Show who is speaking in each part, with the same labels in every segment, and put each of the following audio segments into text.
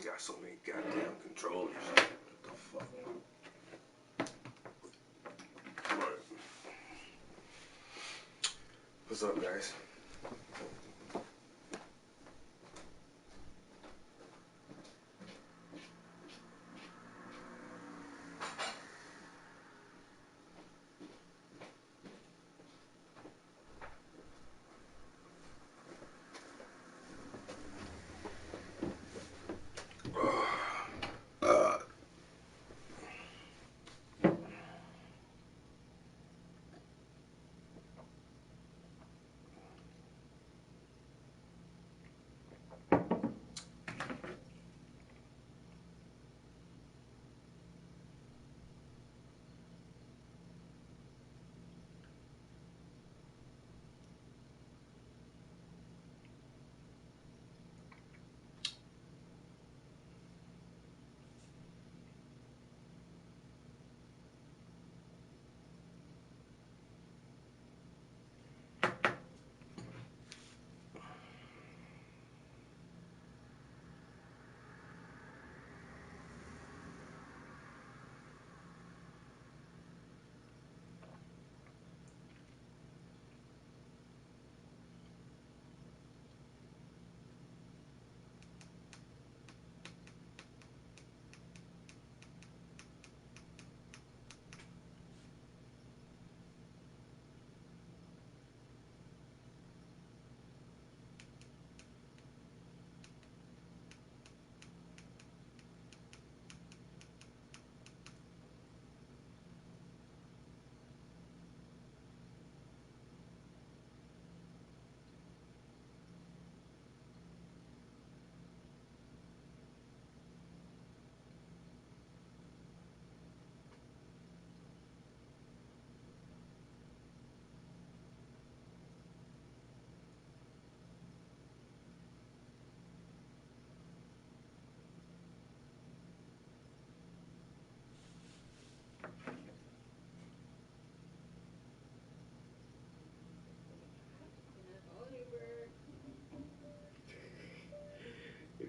Speaker 1: Got so many goddamn controllers. What the fuck? Right. What's up, guys?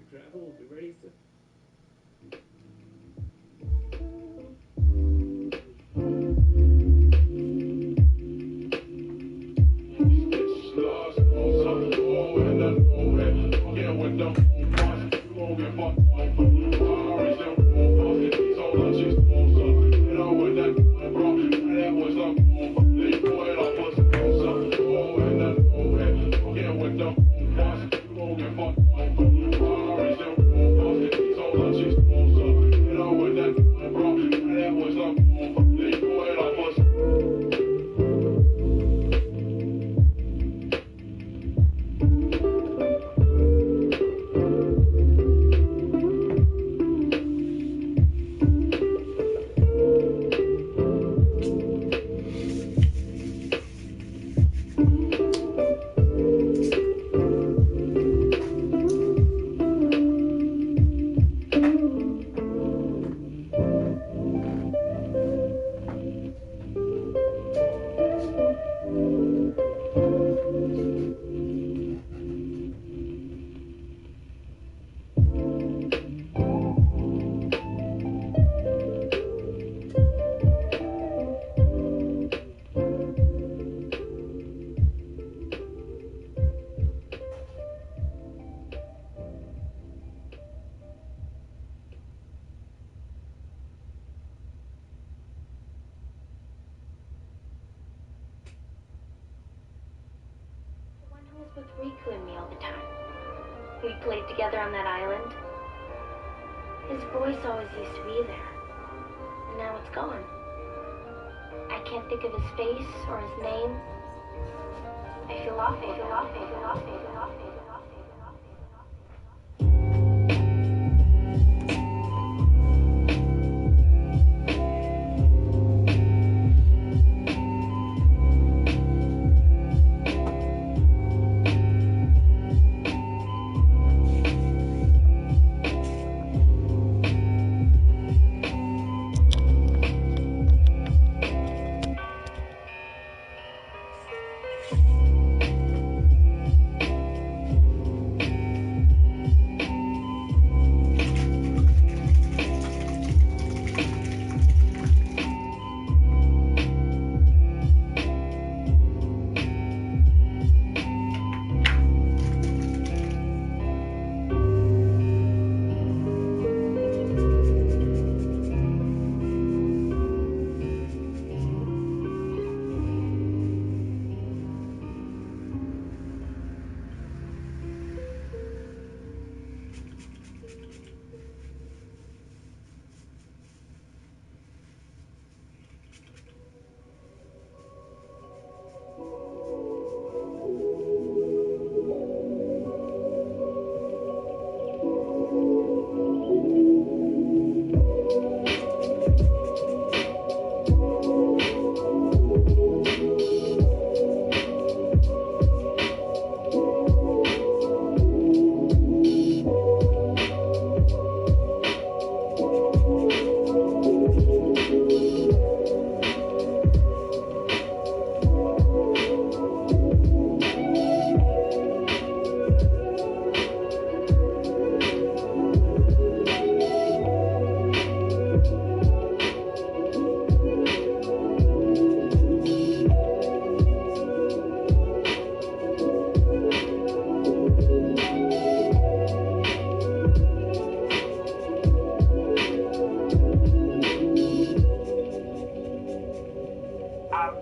Speaker 2: Travel will be ready soon.
Speaker 3: with Riku and me all the time. We played together on that island. His voice always used to be there, and now it's gone. I can't think of his face or his name. I feel awful.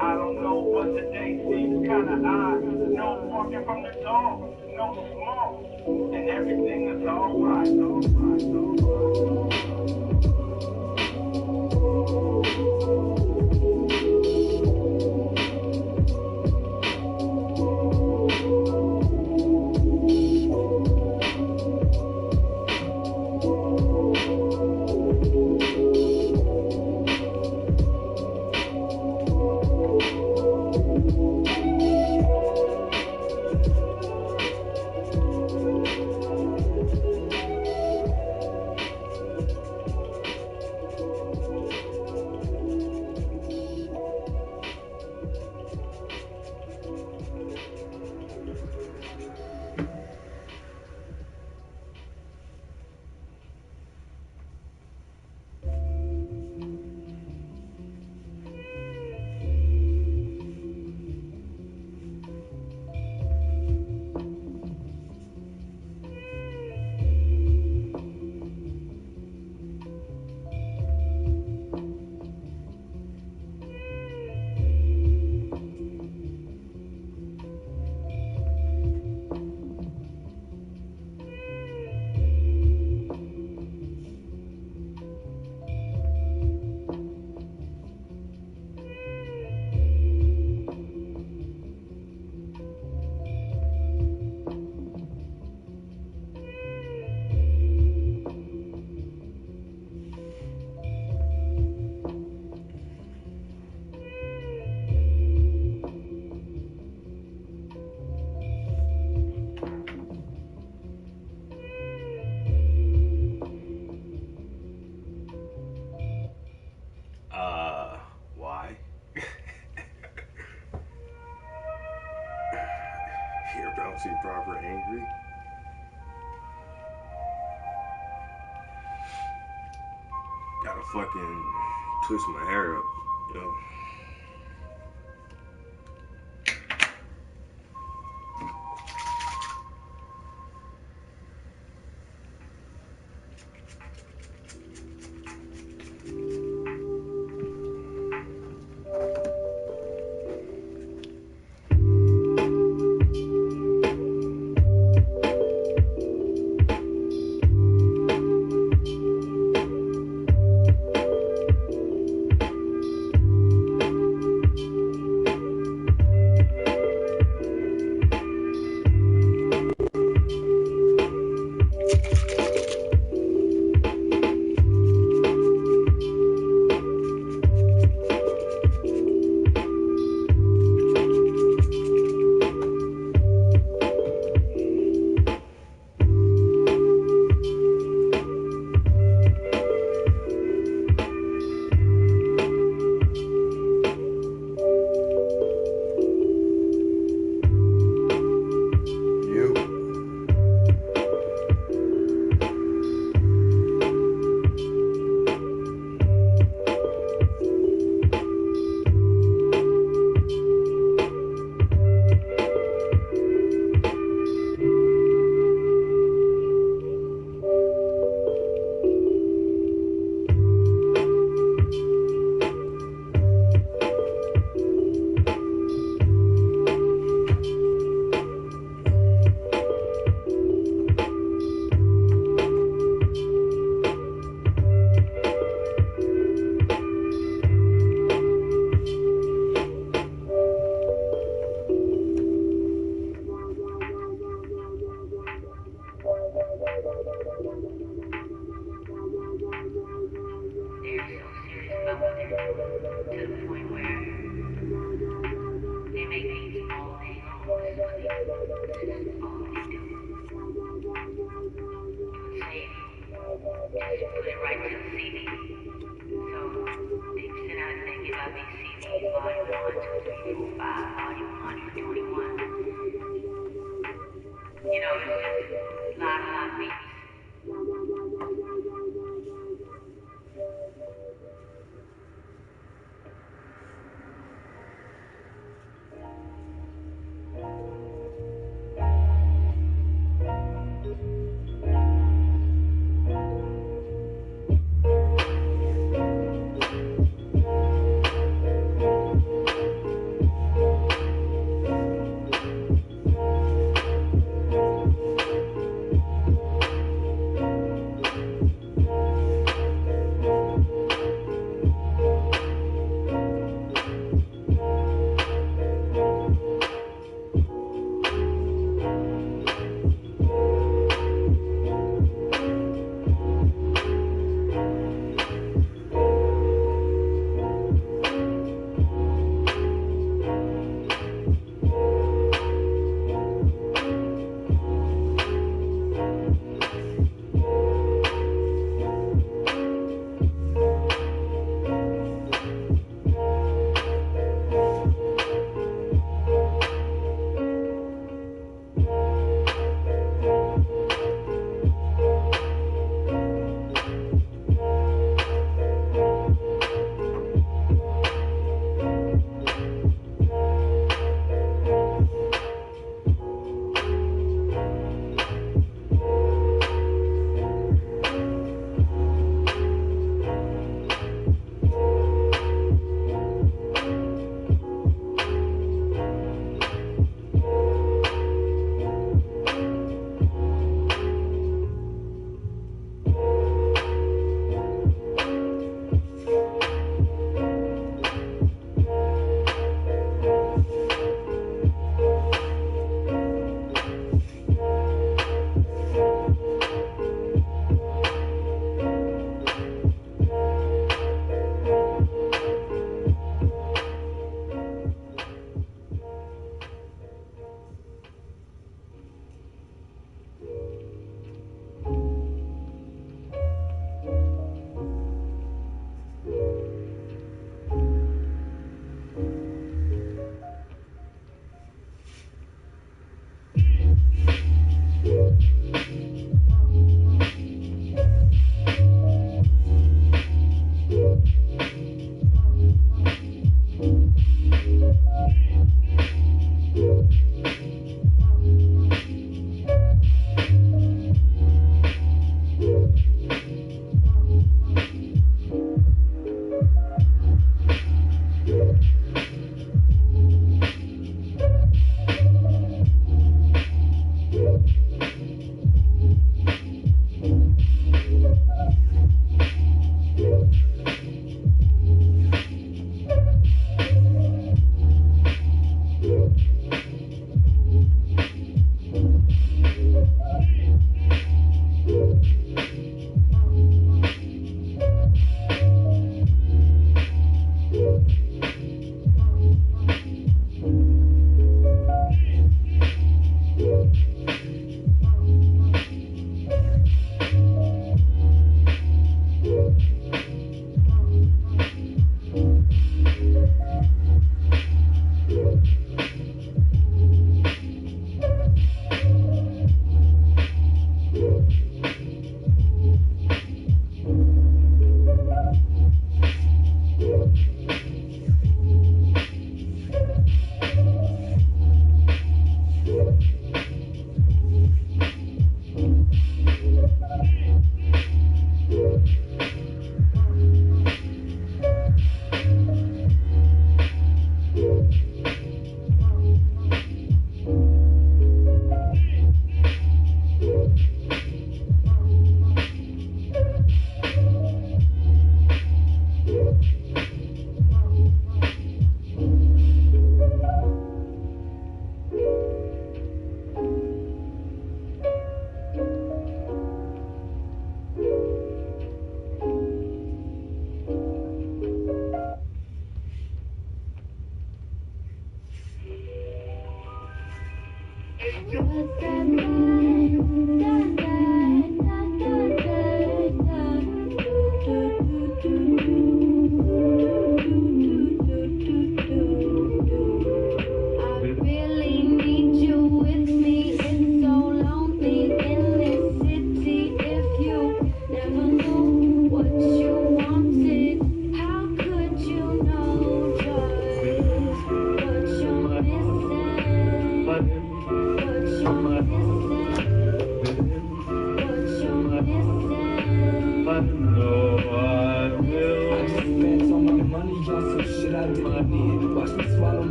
Speaker 4: I don't know, but today seems kinda odd. No walking from the dog, no smoke, and everything is alright.
Speaker 1: Why? Here, bouncy proper angry. Gotta fucking twist my hair up, you know.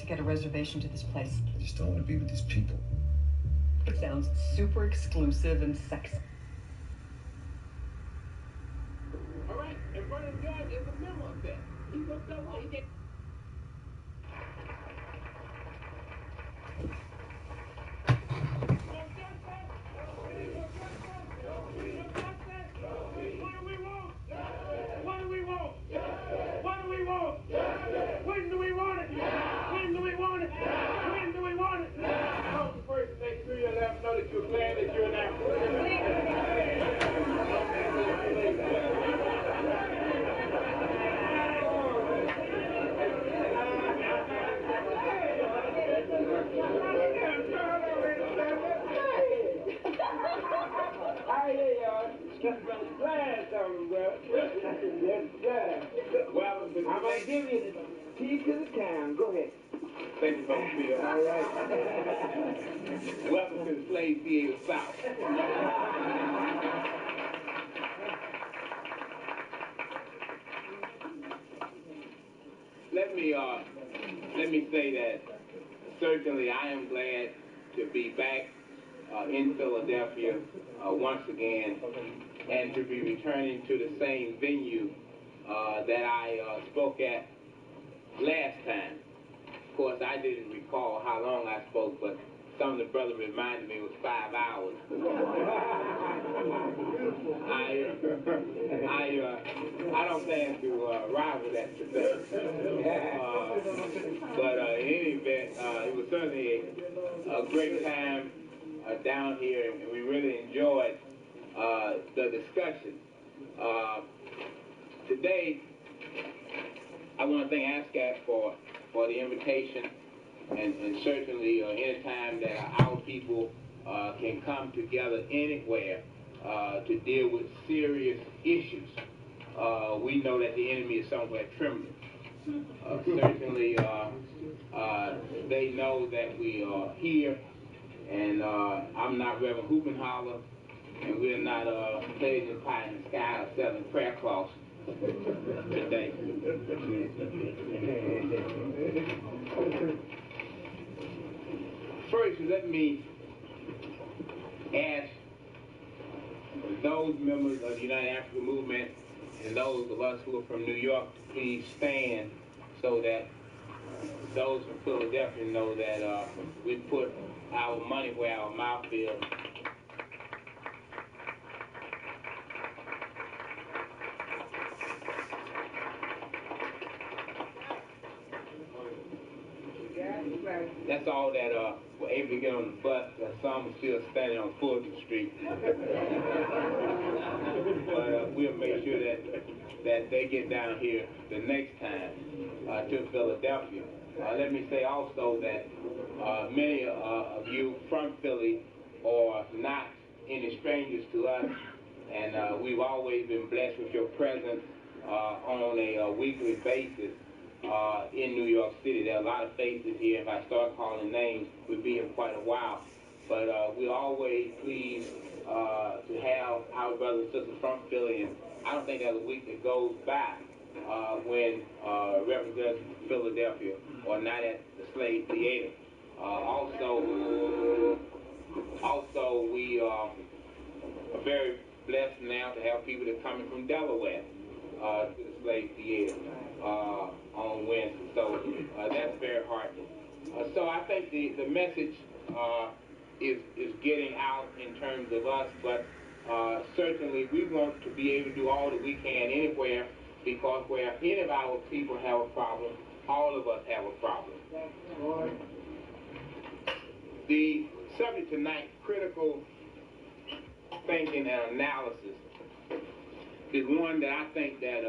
Speaker 5: Get a reservation to this place.
Speaker 6: I just don't want to be with these people.
Speaker 5: It sounds super exclusive and sexy.
Speaker 2: All right, in front of the judge is a memo set. He looked over, he did. Well, I'm going to give you the key to the town. Go ahead. Thank you, Brother Phil. All right. Welcome to the Slave Theater South. Let me say that certainly I am glad to be back
Speaker 4: in Philadelphia once again, and to be returning to the same venue that I spoke at last time. Of course, I didn't recall how long I spoke, but some of the brothers reminded me it was 5 hours. I don't plan to rival that today. But in any event, it was certainly a great time down here, and we really enjoyed the discussion. Today, I want to thank ASCAP for the invitation, and certainly anytime that our people can come together anywhere to deal with serious issues, we know that the enemy is somewhere trembling. Certainly, they know that we are here, and I'm not Reverend Hoopenholler, and we're not blazing pie in the sky or selling prayer cloths today. First, let me ask those members of the United African Movement and those of us who are from New York to please stand so that those from Philadelphia know that we put our money where our mouth is. That's all that were able to get on the bus. Some are still standing on Fulton Street. But we'll make sure that they get down here the next time to Philadelphia. Let me say also that many of you from Philly are not any strangers to us, and we've always been blessed with your presence on a weekly basis. In New York City. There are a lot of faces here. If I start calling names, we'll be here quite a while. But we're always pleased to have our brothers and sisters from Philly, and I don't think there's a week that goes by when representatives from Philadelphia are not at the Slave Theater. Also, we are very blessed now to have people that are coming from Delaware to the Slave Theater on Wednesday. So that's very heartening. So I think the message is getting out in terms of us, but certainly we want to be able to do all that we can anywhere, because where any of our people have a problem, all of us have a problem. The subject tonight, critical thinking and analysis, is one that I think that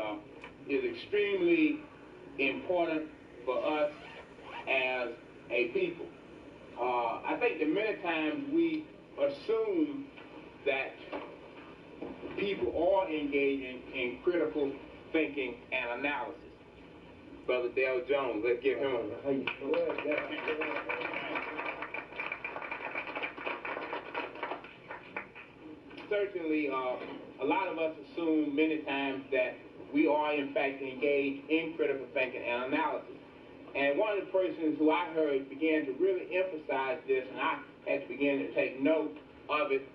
Speaker 4: is extremely important for us as a people. I think that many times we assume that people are engaging in critical thinking and analysis. Brother Dale Jones, let's give him a... Certainly, a lot of us assume many times that we are in fact engaged in critical thinking and analysis. And one of the persons who I heard began to really emphasize this, and I had to begin to take note of it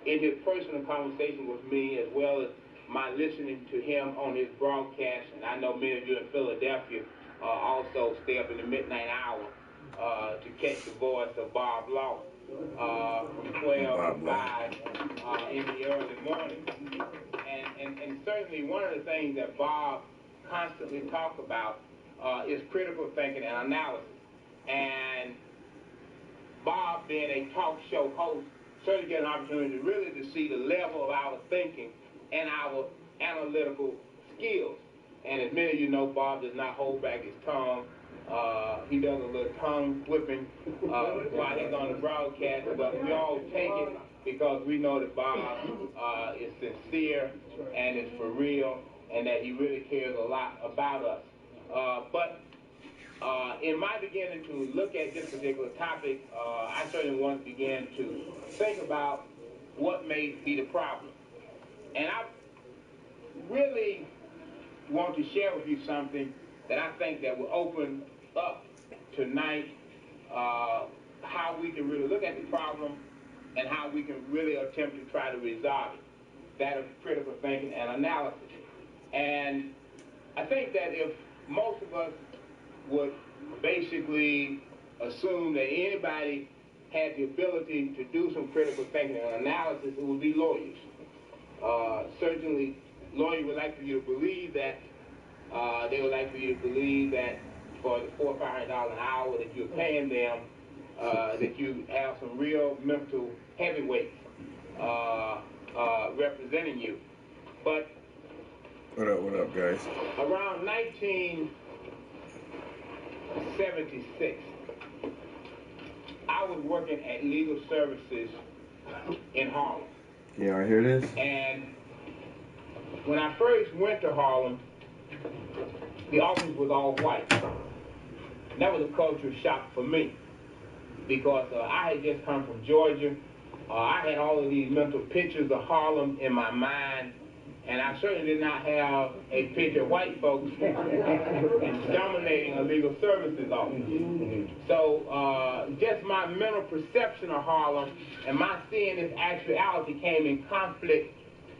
Speaker 4: in his personal conversation with me, as well as my listening to him on his broadcast. And I know many of you in Philadelphia also stay up in the midnight hour to catch the voice of Bob Law from 12 to 5 in the early morning. And certainly one of the things that Bob constantly talks about is critical thinking and analysis. And Bob, being a talk show host, certainly get an opportunity really to see the level of our thinking and our analytical skills. And as many of you know, Bob does not hold back his tongue. He does a little tongue whipping while he's on the broadcast, but we all take it because we know that Bob is sincere and is for real, and that he really cares a lot about us. But in my beginning to look at this particular topic, I certainly want to begin to think about what may be the problem. And I really want to share with you something that I think that will open up tonight how we can really look at the problem and how we can really attempt to try to resolve it. That of critical thinking and analysis. And I think that if most of us would basically assume that anybody had the ability to do some critical thinking and analysis, it would be lawyers. Certainly, lawyers would like for you to believe that. They would like for you to believe that for the $400 or $500 an hour that you're paying them, that you have some real mental heavyweights representing you. But
Speaker 1: What up, guys?
Speaker 4: around 1976, I was working at Legal Services in Harlem.
Speaker 1: Yeah, I hear this.
Speaker 4: And when I first went to Harlem, the office was all white. And that was a cultural shock for me because I had just come from Georgia. I had all of these mental pictures of Harlem in my mind, and I certainly did not have a picture of white folks dominating a legal services office. So just my mental perception of Harlem and my seeing this actuality came in conflict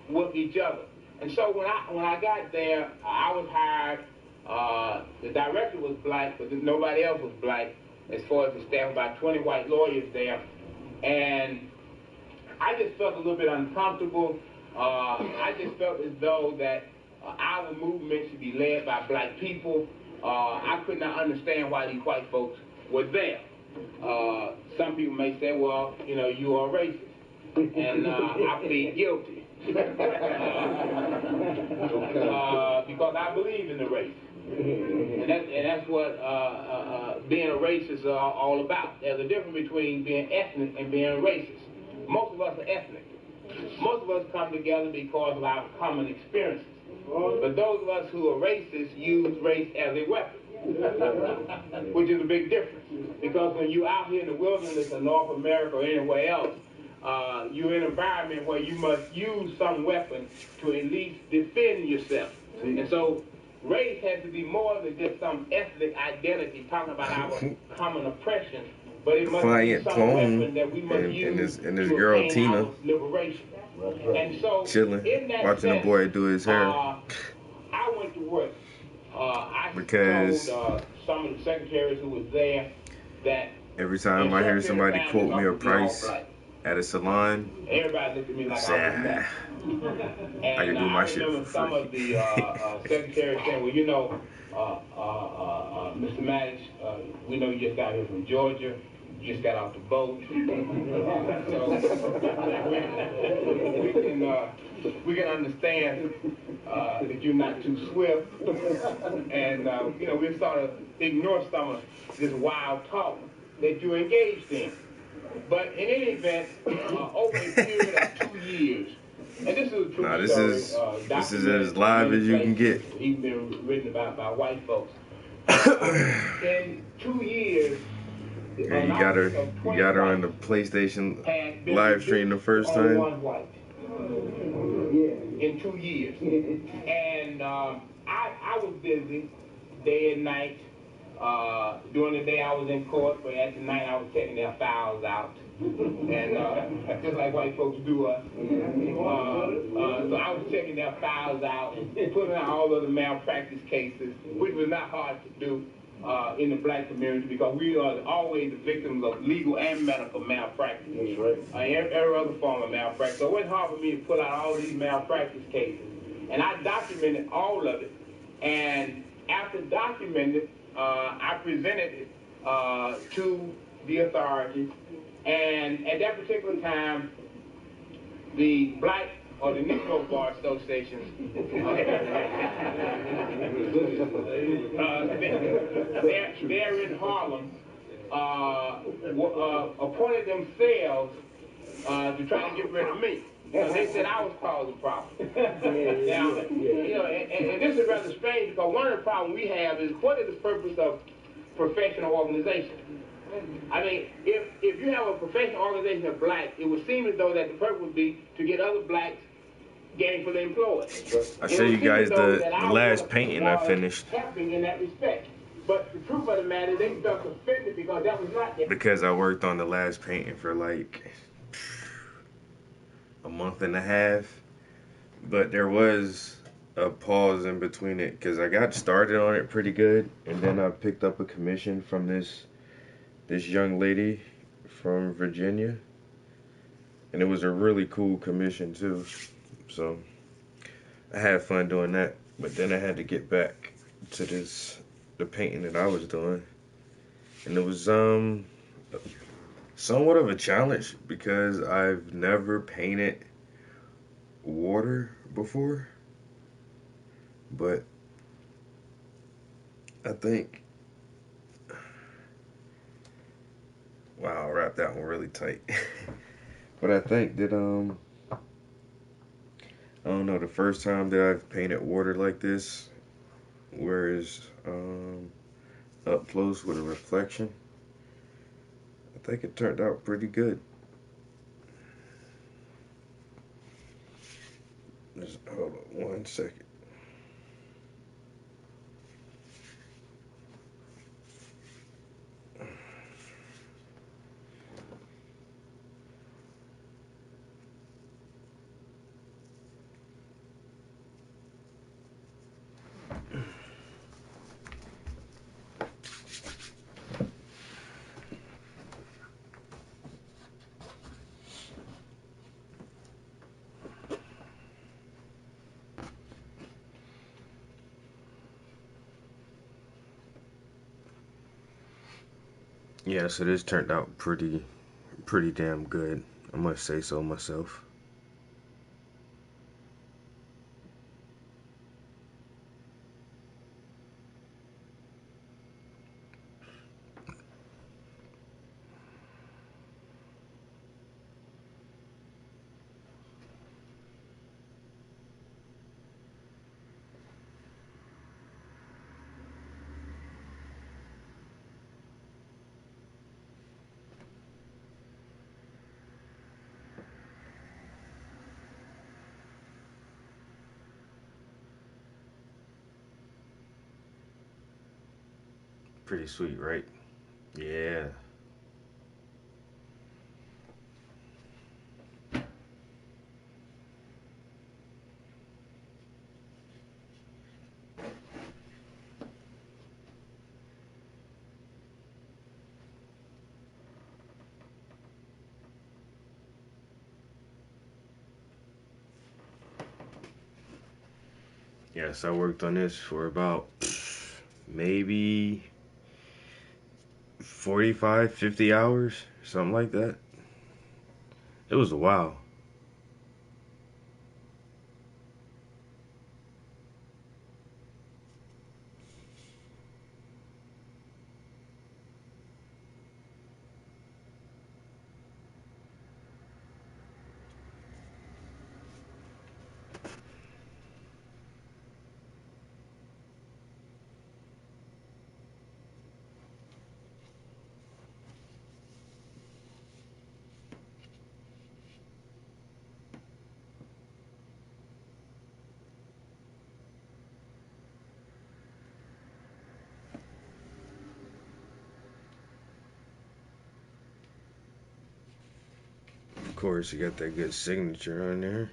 Speaker 4: with each other. And so when I got there, I was hired. The director was black, but nobody else was black as far as the staff, about 20 white lawyers there. And I just felt a little bit uncomfortable. I just felt as though that our movement should be led by black people. I could not understand why these white folks were there. Some people may say, well, you know, you are racist. And I plead guilty. Because I believe in the race. And that's what being a racist is all about. There's a difference between being ethnic and being racist. Most of us are ethnic. Most of us come together because of our common experiences. But those of us who are racist use race as a weapon, which is a big difference. Because when you're out here in the wilderness in North America or anywhere else, you're in an environment where you must use some weapon to at least defend yourself. And so race has to be more than just some ethnic identity talking about our common oppression, but it must be some weapon that we must use
Speaker 1: and this
Speaker 4: to
Speaker 1: girl
Speaker 4: obtain
Speaker 1: Tina
Speaker 4: our liberation. And so
Speaker 1: chilling,
Speaker 4: in that
Speaker 1: watching
Speaker 4: sense,
Speaker 1: the boy do his hair.
Speaker 4: I went to work. I
Speaker 1: Because
Speaker 4: told some of the secretaries who was there that
Speaker 1: every time I hear somebody quote me a price at a salon,
Speaker 4: everybody looked at me like I was nuts.
Speaker 1: I can do my shit for
Speaker 4: some
Speaker 1: free.
Speaker 4: of the secretaries saying, well, you know, Mr. Maddox, we know you just got here from Georgia. You just got off the boat. So we can understand that you're not too swift. And, you know, we sort of ignore some of this wild talk that you engaged in. But in any event, over a period of 2 years, and this is a true story.
Speaker 1: This is as live as you can get.
Speaker 4: Even been written about by white folks. In 2 years,
Speaker 1: And you got her on the PlayStation live stream the first time.
Speaker 4: In 2 years. And I was busy day and night. During the day I was in court, but at the night I was checking their files out. And just like white folks do us. So I was checking their files out, putting out all of the malpractice cases, which was not hard to do in the black community because we are always the victims of legal and medical malpractice. That's right. Every other form of malpractice. So it was hard for me to pull out all these malpractice cases. And I documented all of it. And after documenting it, I presented it to the authorities. And at that particular time, the black or the Negro Bar Association, they're in Harlem, appointed themselves to try to get rid of me. They said I was causing problems. Now, you know, and this is rather strange because one of the problems we have is what is the purpose of professional organization? I mean, if you have a professional organization of blacks, it would seem as though that the purpose would be to get other blacks gainfully employed.
Speaker 1: I'll show you guys the last painting I finished.
Speaker 4: Helping in that respect. But the truth of the matter is they felt offended because that was not their...
Speaker 1: Because I worked on the last painting for like a month and a half, but there was a pause in between it because I got started on it pretty good, and then I picked up a commission from this young lady from Virginia, and it was a really cool commission too. So I had fun doing that, but then I had to get back to the painting that I was doing, and it was somewhat of a challenge because I've never painted water before, but I think, wow, I wrapped that one really tight. But I think that I don't know, the first time that I've painted water like this, whereas up close with a reflection, I think it turned out pretty good. Just hold on 1 second. Yeah, so this turned out pretty damn good. I must say so myself. Pretty sweet, right? Yeah. Yes, I worked on this for about maybe 45, 50 hours, something like that. It was a while. Of course, you got that good signature on there.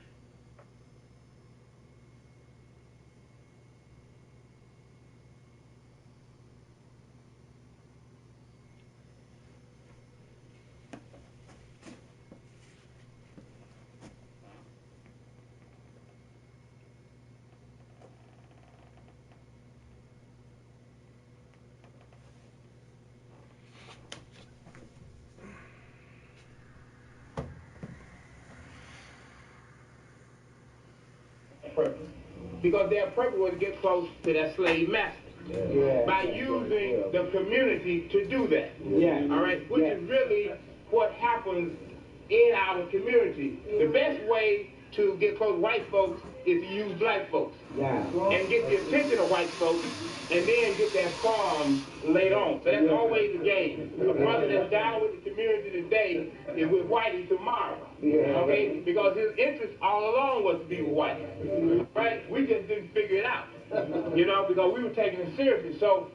Speaker 4: Purpose. Because their purpose was to get close to that slave master. Yeah. By using the community to do that. Yeah. All right? Which is really what happens in our community. The best way to get close to white folks is to use black folks. Yeah. And get the attention of white folks, and then get that farm laid on. So that's always the game. A brother that's down with the community today is with Whitey tomorrow. Yeah. Okay? Because his interest all along was to be with Whitey. Right? We just didn't figure it out. You know, because we were taking it seriously. So,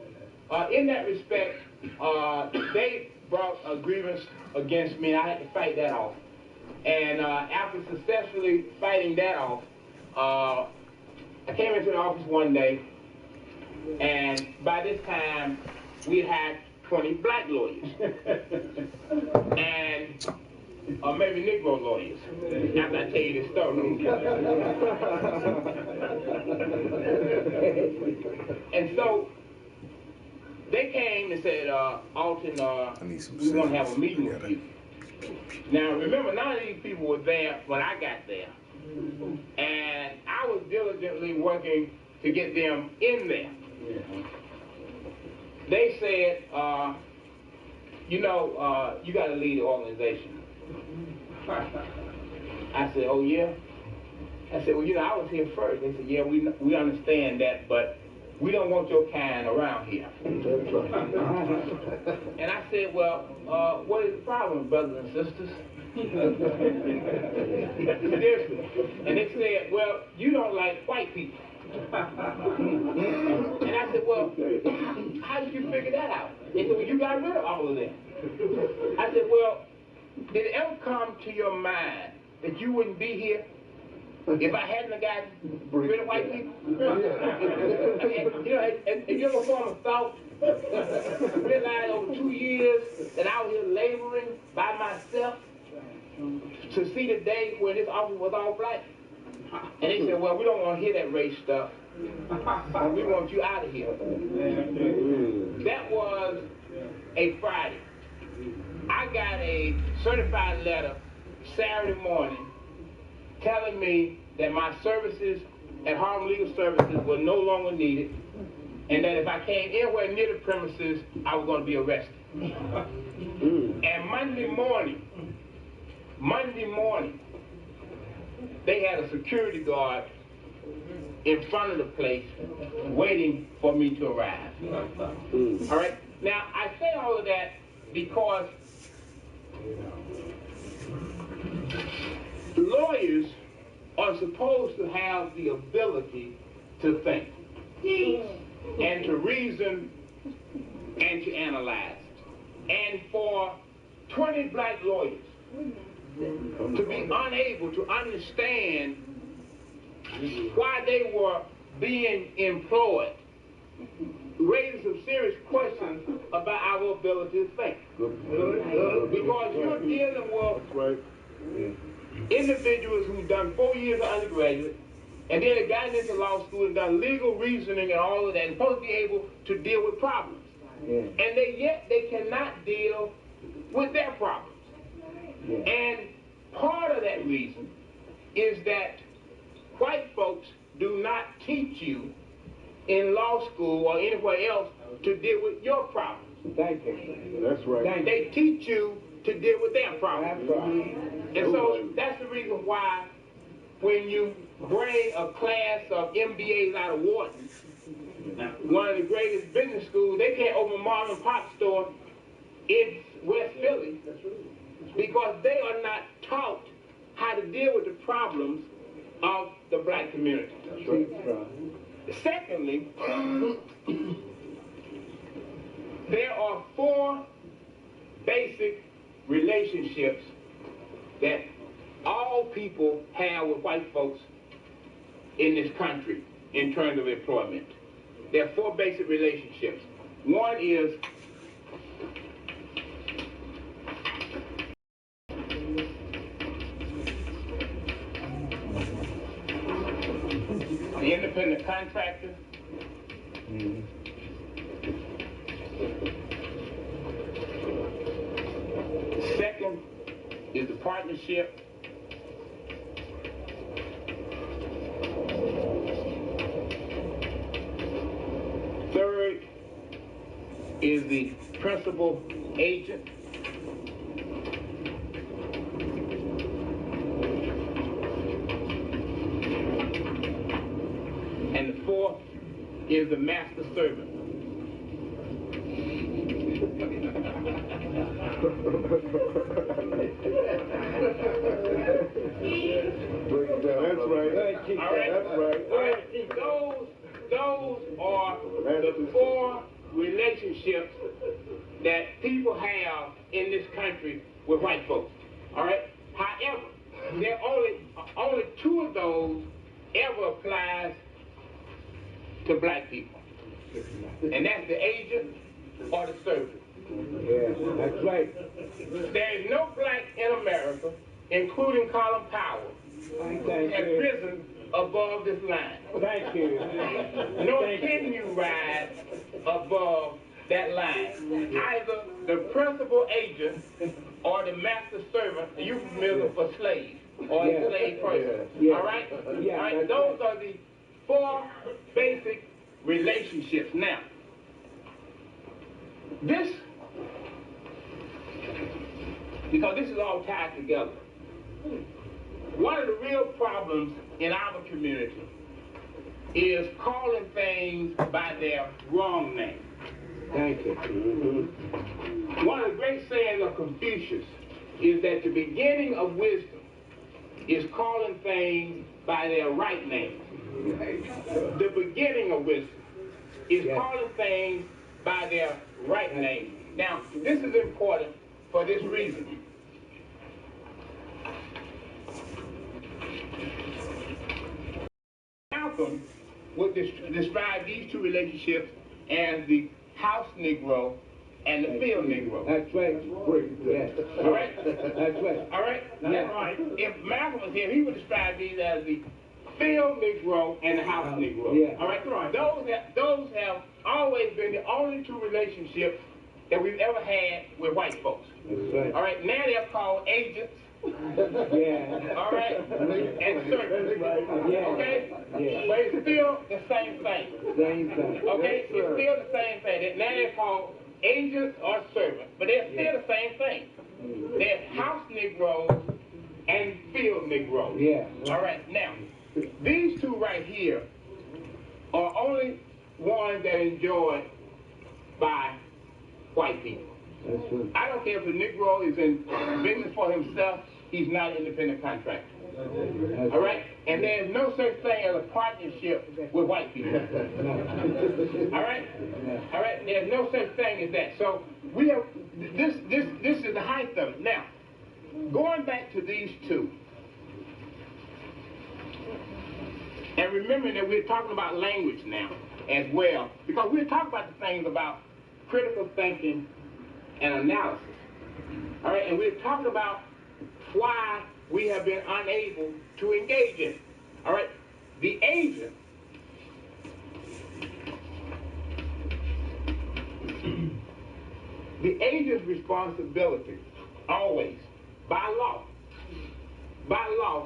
Speaker 4: in that respect, they brought a grievance against me, and I had to fight that off. And after successfully fighting that off, I came into the office one day, and by this time, we had 20 black lawyers. And maybe Negro lawyers, after I tell you this story. And so, they came and said, Alton, we want to have a meeting with you. Now, remember, none of these people were there when I got there. And I was diligently working to get them in there. They said, you know, you got to lead the organization. I said, oh, yeah? I said, well, you know, I was here first. They said, yeah, we understand that, but we don't want your kind around here. And I said, well, what is the problem, brothers and sisters? Seriously. And they said, well, you don't like white people. And I said, well, how did you figure that out? They said, well, you got rid of all of them. I said, well, did it ever come to your mind that you wouldn't be here if I hadn't have gotten rid of white people? You know, have you ever formed a thought, realized over 2 years that I was here laboring by myself to see the day when this office was all black? And they said, well, we don't want to hear that race stuff. We want you out of here. That was a Friday. I got a certified letter Saturday morning telling me that my services at Harlem Legal Services were no longer needed, and that if I came anywhere near the premises, I was going to be arrested. And Monday morning, they had a security guard in front of the place waiting for me to arrive. All right? Now, I say all of that because lawyers are supposed to have the ability to think and to reason and to analyze. And for 20 black lawyers to be unable to understand why they were being employed raises some serious questions about our ability to think. Because you're dealing with individuals who've done 4 years of undergraduate, and then have gotten into law school and done legal reasoning and all of that, and supposed to be able to deal with problems. And yet they cannot deal with their problems. And part of that reason is that white folks do not teach you in law school or anywhere else to deal with your problems.
Speaker 2: Thank you. That's right.
Speaker 4: They teach you to deal with their problems.
Speaker 2: That's right.
Speaker 4: And so that's the reason why when you bring a class of MBAs out of Wharton, one of the greatest business schools, they can't open a mom and pop store in West Philly because they are not taught how to deal with the problems of the black community.
Speaker 2: That's right.
Speaker 4: Secondly, there are 4 basic relationships that all people have with white folks in this country in terms of employment. There are 4 basic relationships. One is the independent contractor. Second is the partnership. Third is the principal agent. And the 4th is the master servant.
Speaker 2: That's right.
Speaker 4: All right.
Speaker 2: That's right.
Speaker 4: All right. Those are the 4 relationships that people have in this country with white folks. All right. However, there are only two of those ever applies to black people. And that's the agent or the servant.
Speaker 2: Yeah, that's right.
Speaker 4: There is no black in America, including Colin Powell,
Speaker 2: Thank
Speaker 4: has
Speaker 2: you.
Speaker 4: risen above this line.
Speaker 2: Thank you.
Speaker 4: Nor
Speaker 2: Thank you.
Speaker 4: can you rise above that line. Either the principal agent or the master servant, a euphemism for slave or
Speaker 2: Yeah.
Speaker 4: a slave person.
Speaker 2: Yeah.
Speaker 4: All right?
Speaker 2: Yeah,
Speaker 4: All right?
Speaker 2: that's
Speaker 4: Those
Speaker 2: right.
Speaker 4: are the four basic relationships. Now, this, because this is all tied together, one of the real problems in our community is calling things by their wrong name.
Speaker 2: Thank you.
Speaker 4: One of the great sayings of Confucius is that the beginning of wisdom is calling things by their right name. The beginning of wisdom is calling things by their right name. Now, this is important for this reason. Malcolm would describe these two relationships as the house Negro and the field Negro.
Speaker 2: That's right. Yes.
Speaker 4: All right?
Speaker 2: That's right.
Speaker 4: All right?
Speaker 2: That's
Speaker 4: right. If Malcolm was here, he would describe these as the field Negro and the house Negro.
Speaker 2: Yeah.
Speaker 4: All right? Those have always been the only two relationships that we've ever had with white folks.
Speaker 2: That's right.
Speaker 4: All right? Now they're called agents.
Speaker 2: Yeah.
Speaker 4: All right? And servants.
Speaker 2: Yeah.
Speaker 4: Okay?
Speaker 2: Yeah.
Speaker 4: But it's still the same thing.
Speaker 2: Same thing.
Speaker 4: Okay? It's still the same thing. Now they're called agents or servants, but they're still the same thing. They're house Negroes and field Negroes.
Speaker 2: Yeah.
Speaker 4: All right, now, these two right here are only ones that are enjoyed by white people.
Speaker 2: That's right.
Speaker 4: I don't care if a Negro is in business for himself, he's not an independent contractor.
Speaker 2: That's
Speaker 4: All right? And there's no such thing as a partnership with white people. All right? All right? There's no such thing as that. So we have this is the height of it. Now, going back to these two, and remembering that we're talking about language now as well, because we're talking about the things about critical thinking and analysis. All right? And we're talking about why we have been unable to engage in it. All right? The agent the agent's responsibility, always, by law,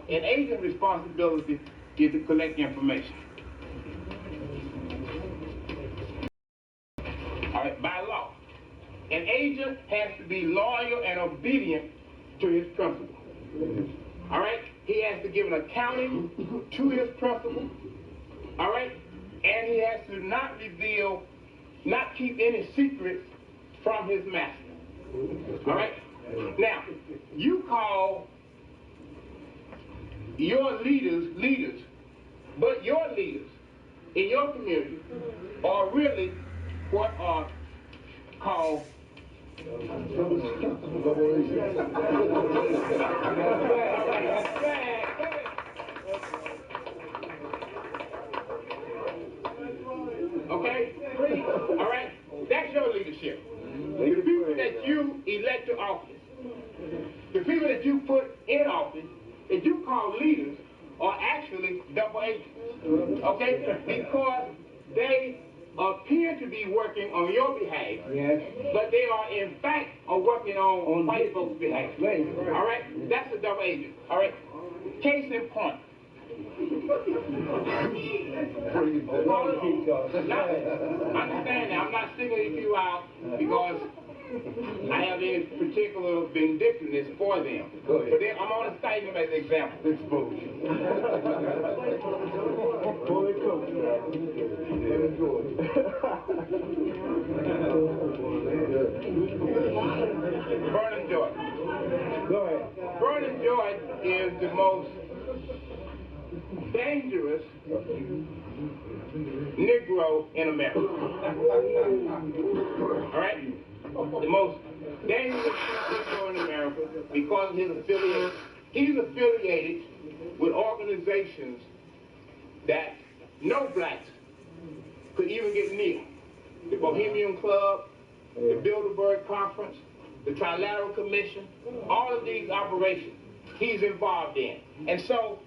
Speaker 4: an agent's responsibility is to collect information. All right, by law. An agent has to be loyal and obedient to his principal. All right? He has to give an accounting to his principal. All right? And he has to not reveal, not keep any secrets from his master. All right? Now, you call your leaders, but your leaders in your community are really what are called okay? All right? That's your leadership. The people that you elect to office, the people that you put in office, that you call leaders, are actually double agents. Okay? Because they appear to be working on your behalf,
Speaker 2: Yes.
Speaker 4: but they are in fact working on white folks' behalf.
Speaker 2: Right.
Speaker 4: All right? That's a double agent. All right? Case in point. Understand that I'm not singling you out because I have any particular vindictiveness for them. But I'm only citing them as an example. Vernon Jordan.
Speaker 2: Go ahead.
Speaker 4: Vernon Jordan is the most dangerous Negro in America. All right? The most dangerous Negro in America because of his affiliation He's affiliated with organizations that no blacks could even get near. The Bohemian Club, the Bilderberg Conference, the Trilateral Commission, all of these operations he's involved in. And so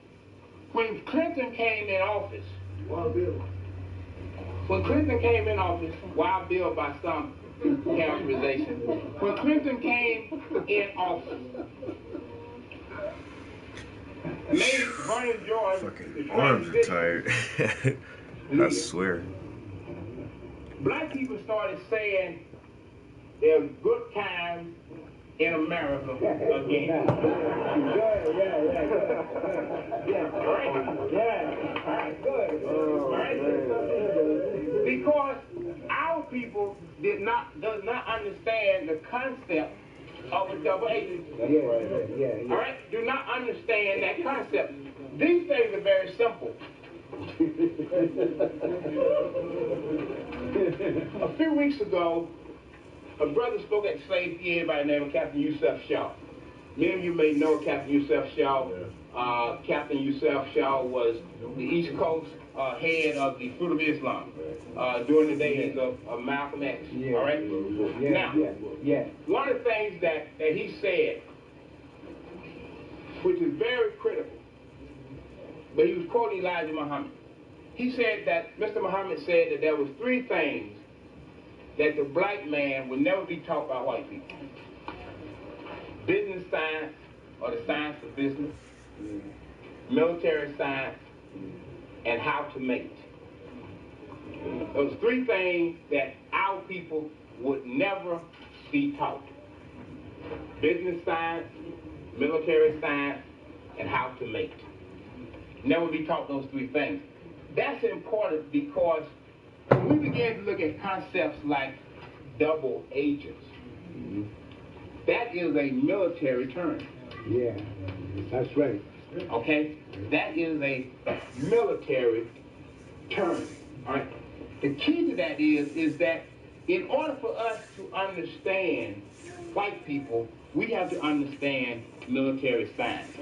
Speaker 4: when Clinton came in office, Wild Bill by some characterization, when Clinton came in office, made Vernon George
Speaker 1: Fucking arms are tired. I swear.
Speaker 4: Black people started saying there's good times in America again. Because our people does not understand the concept of a double agency. All right? Do not understand that concept. These things are very simple. A few weeks ago, a brother spoke at Slave Pier by the name of Captain Yusuf Shaw. Many of you may know Captain Yusuf Shaw. Captain Yusuf Shaw was the East Coast head of the Fruit of Islam during the days of Malcolm X. All right? Now, one of the things that he said, which is very critical, but he was quoting Elijah Muhammad. He said that Mr. Muhammad said that there was 3 things that the black man would never be taught by white people. Business science, or the science of business, military science, and how to mate. Those 3 things that our people would never be taught. Business science, military science, and how to mate. Never be taught those 3 things. That's important because when we begin to look at concepts like double agents, that is a military term.
Speaker 6: Yeah, that's right.
Speaker 4: Okay? That is a military term. All right? The key to that is that in order for us to understand white people, we have to understand military science.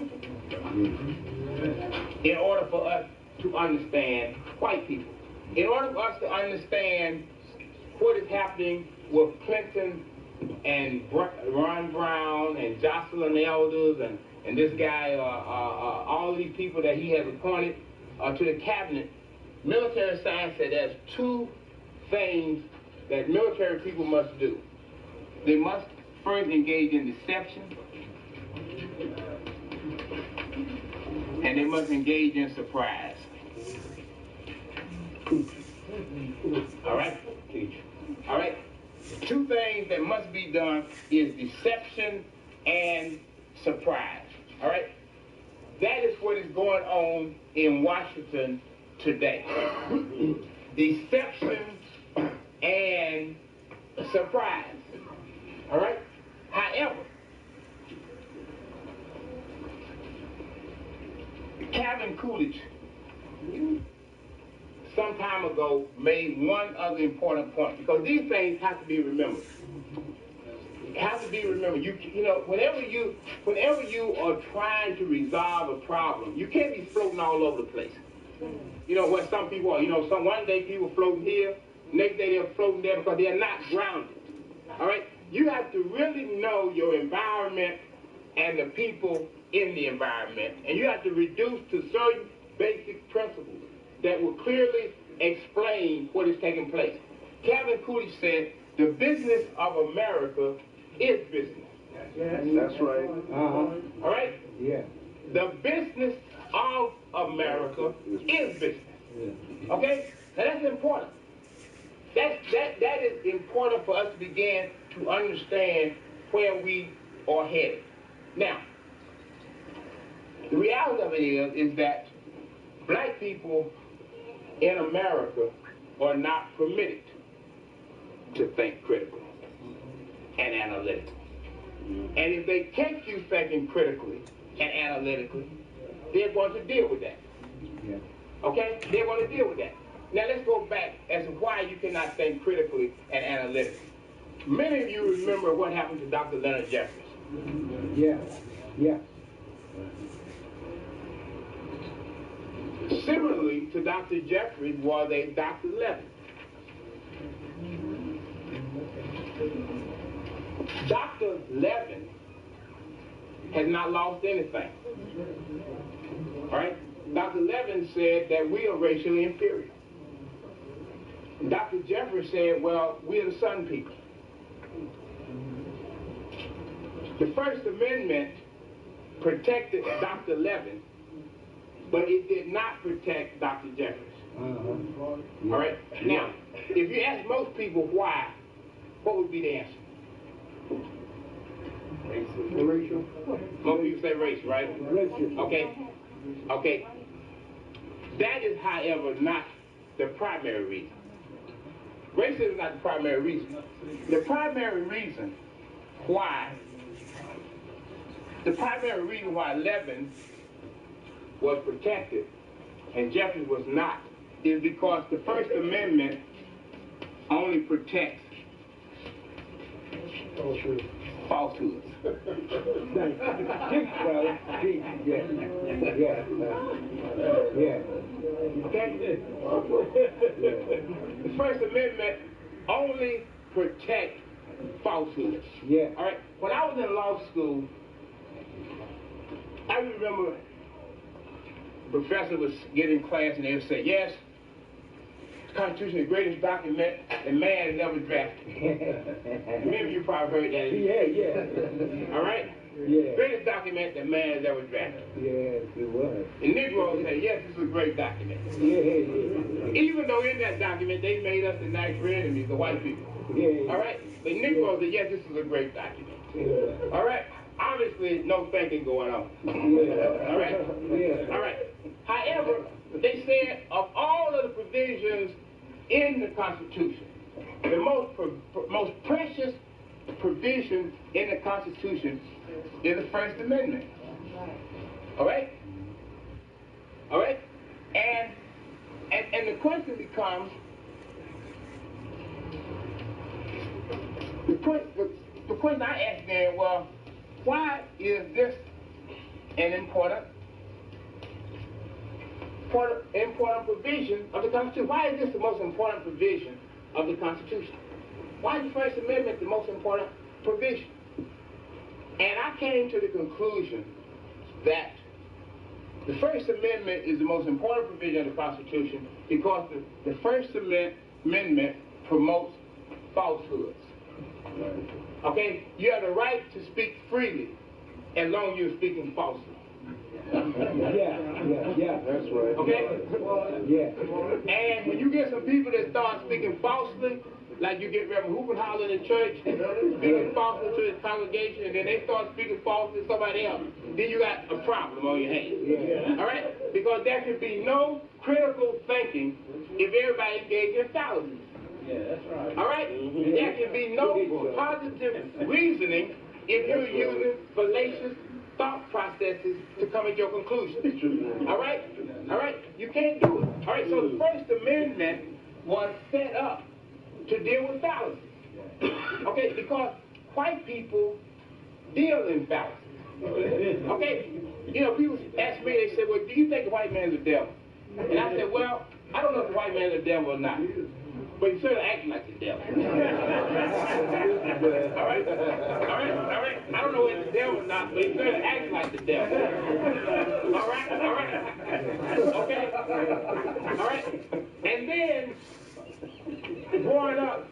Speaker 4: In order for us to understand white people. In order for us to understand what is happening with Clinton and Ron Brown and Jocelyn Elders and this guy, all these people that he has appointed to the cabinet, military science said there's 2 things that military people must do. They must first engage in deception, and they must engage in surprise. All right? All right? 2 things that must be done is deception and surprise. All right? That is what is going on in Washington today. Deception and surprise. All right? However, Calvin Coolidge some time ago made one other important point, because these things have to be remembered. It has to be remembered. You know, whenever you are trying to resolve a problem, you can't be floating all over the place. You know what some people are. You know, one day people floating here, next day they're floating there because they're not grounded. All right? You have to really know your environment and the people in the environment, and you have to reduce to certain basic principles that will clearly explain what is taking place. Calvin Coolidge said, the business of America is business.
Speaker 6: Yes, that's right.
Speaker 4: All right?
Speaker 6: Yeah.
Speaker 4: The business of America is business. Okay? Now that's important. That is important for us to begin to understand where we are headed. Now, the reality of it is that black people in America are not permitted to think critically and analytically. And if they catch you thinking critically and analytically, they're going to deal with that.
Speaker 6: Yeah.
Speaker 4: Okay? They're going to deal with that. Now let's go back as to why you cannot think critically and analytically. Many of you remember what happened to Dr. Leonard Jeffries.
Speaker 6: Yeah. Yeah.
Speaker 4: Similarly to Dr. Jeffries was a Dr. Levin. Dr. Levin has not lost anything. All right? Dr. Levin said that we are racially inferior. Dr. Jeffries said, well, we are the Sun people. The First Amendment protected Dr. Levin, but it did not protect Dr. Jeffries. All right? Now, if you ask most people why, what would be the answer?
Speaker 6: Racial.
Speaker 4: Most people say race, right?
Speaker 6: Racial.
Speaker 4: Okay. Okay. That is, however, not the primary reason. Racism is not the primary reason. The primary reason why Levin was protected and Jeffries was not is because the First Amendment only protects falsehoods.
Speaker 6: Thank you. Yeah.
Speaker 4: Okay? The First Amendment only protects falsehoods.
Speaker 6: Yeah.
Speaker 4: All right? When I was in law school, I remember the professor was getting class and they would say, yes, the Constitution is the greatest document that man has ever drafted. Many of you probably heard that.
Speaker 6: Yeah.
Speaker 4: All right?
Speaker 6: Yeah.
Speaker 4: Greatest document that man has ever drafted.
Speaker 6: Yes, it was.
Speaker 4: The Negroes say, yes, this is a great document.
Speaker 6: Yeah.
Speaker 4: Even though in that document they made us the natural enemies, the white people.
Speaker 6: Yeah.
Speaker 4: All right? The Negroes say, yes, this is a great document.
Speaker 6: Yeah.
Speaker 4: All right? Obviously, no thinking going on.
Speaker 6: Yeah.
Speaker 4: All right?
Speaker 6: Yeah.
Speaker 4: All right. However, they said of all of the provisions in the Constitution, the most precious provision in the Constitution is the First Amendment. All right? All right? And the question becomes, the question I asked then was, why is this an important provision of the Constitution? Why is this the most important provision of the Constitution? Why is the First Amendment the most important provision? And I came to the conclusion that the First Amendment is the most important provision of the Constitution because the First Amendment promotes falsehoods. Okay? You have the right to speak freely as long as you're speaking falsely.
Speaker 6: Yeah, that's right.
Speaker 4: Okay?
Speaker 6: Yeah.
Speaker 4: And when you get some people that start speaking falsely, like you get Reverend Hoopenholler in the church, speaking falsely to his congregation, and then they start speaking falsely to somebody else, then you got a problem on your hands.
Speaker 6: Yeah.
Speaker 4: All right? Because there can be no critical thinking if everybody engages in fallacies.
Speaker 2: Yeah, that's right.
Speaker 4: All right? There can be no positive reasoning if you're using fallacious thought processes to come at your conclusion. All right? All right? You can't do it. All right? So the First Amendment was set up to deal with fallacies. Okay? Because white people deal in fallacies. Okay? You know, people ask me, they say, well, do you think the white man's a devil? And I said, well, I don't know if the white man's a devil or not. But he's certainly acting like the devil. All right? All right? All right? I don't know if he's the devil or not, but he's certainly acting like the devil. All right? All right? Okay? All right? And then, growing up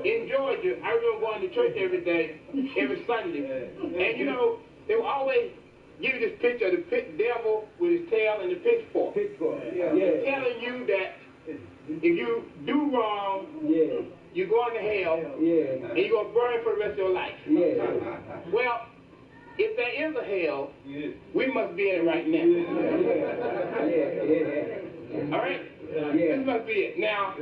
Speaker 4: in Georgia, I remember going to church every day, every Sunday. And you know, they would always give you this picture of the devil with his tail and the pitchfork.
Speaker 6: Yeah.
Speaker 4: Telling you that if you do wrong,
Speaker 6: Yeah.
Speaker 4: you're going to hell,
Speaker 6: Yeah.
Speaker 4: and you're going to burn for the rest of your life.
Speaker 6: Yeah.
Speaker 4: Well, if there is a hell, we must be in it right now.
Speaker 6: Yeah.
Speaker 4: All right?
Speaker 6: Yeah.
Speaker 4: This must be it. Now,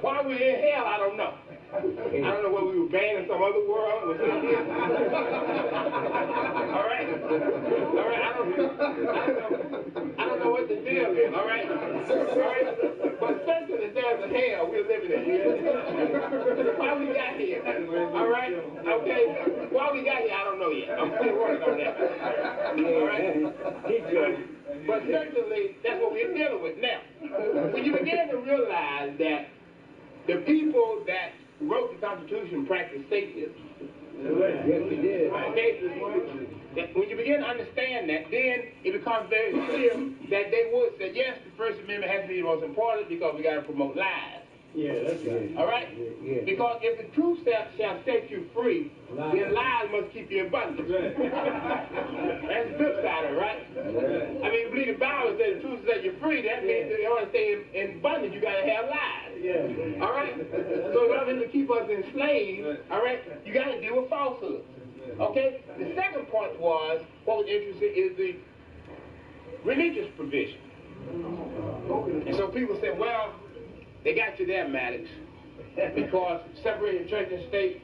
Speaker 4: why we're in hell, I don't know. I don't know whether we were banned in some other world. Or something. All right? All right? I don't know what the deal is. All right? All right? But certainly there was a hell we're living in. Why we got here? All right? Okay? Why we got here, I don't know yet. I'm still working on that. All right? But certainly, that's what we're dealing with. Now, when you begin to realize that the people that wrote the Constitution practiced Satanism,
Speaker 6: Yes, we did.
Speaker 4: okay? When you begin to understand that, then it becomes very clear that they would say, yes, the First Amendment has to be the most important because we got to promote lies.
Speaker 6: Yeah, that's right.
Speaker 4: All right?
Speaker 6: Yeah.
Speaker 4: Because if the truth shall set you free, then lies must keep you in bondage. That's the flip side of it, right? I mean, you believe the Bible says the truth set you free. That means that in order to stay in bondage, you got to have lies.
Speaker 6: Yeah.
Speaker 4: All right? So in order to keep us enslaved, all right, you got to deal with falsehood. Okay? The second point was, what was interesting is the religious provision. And so people say, well, they got you there, Maddox, because separating church and state,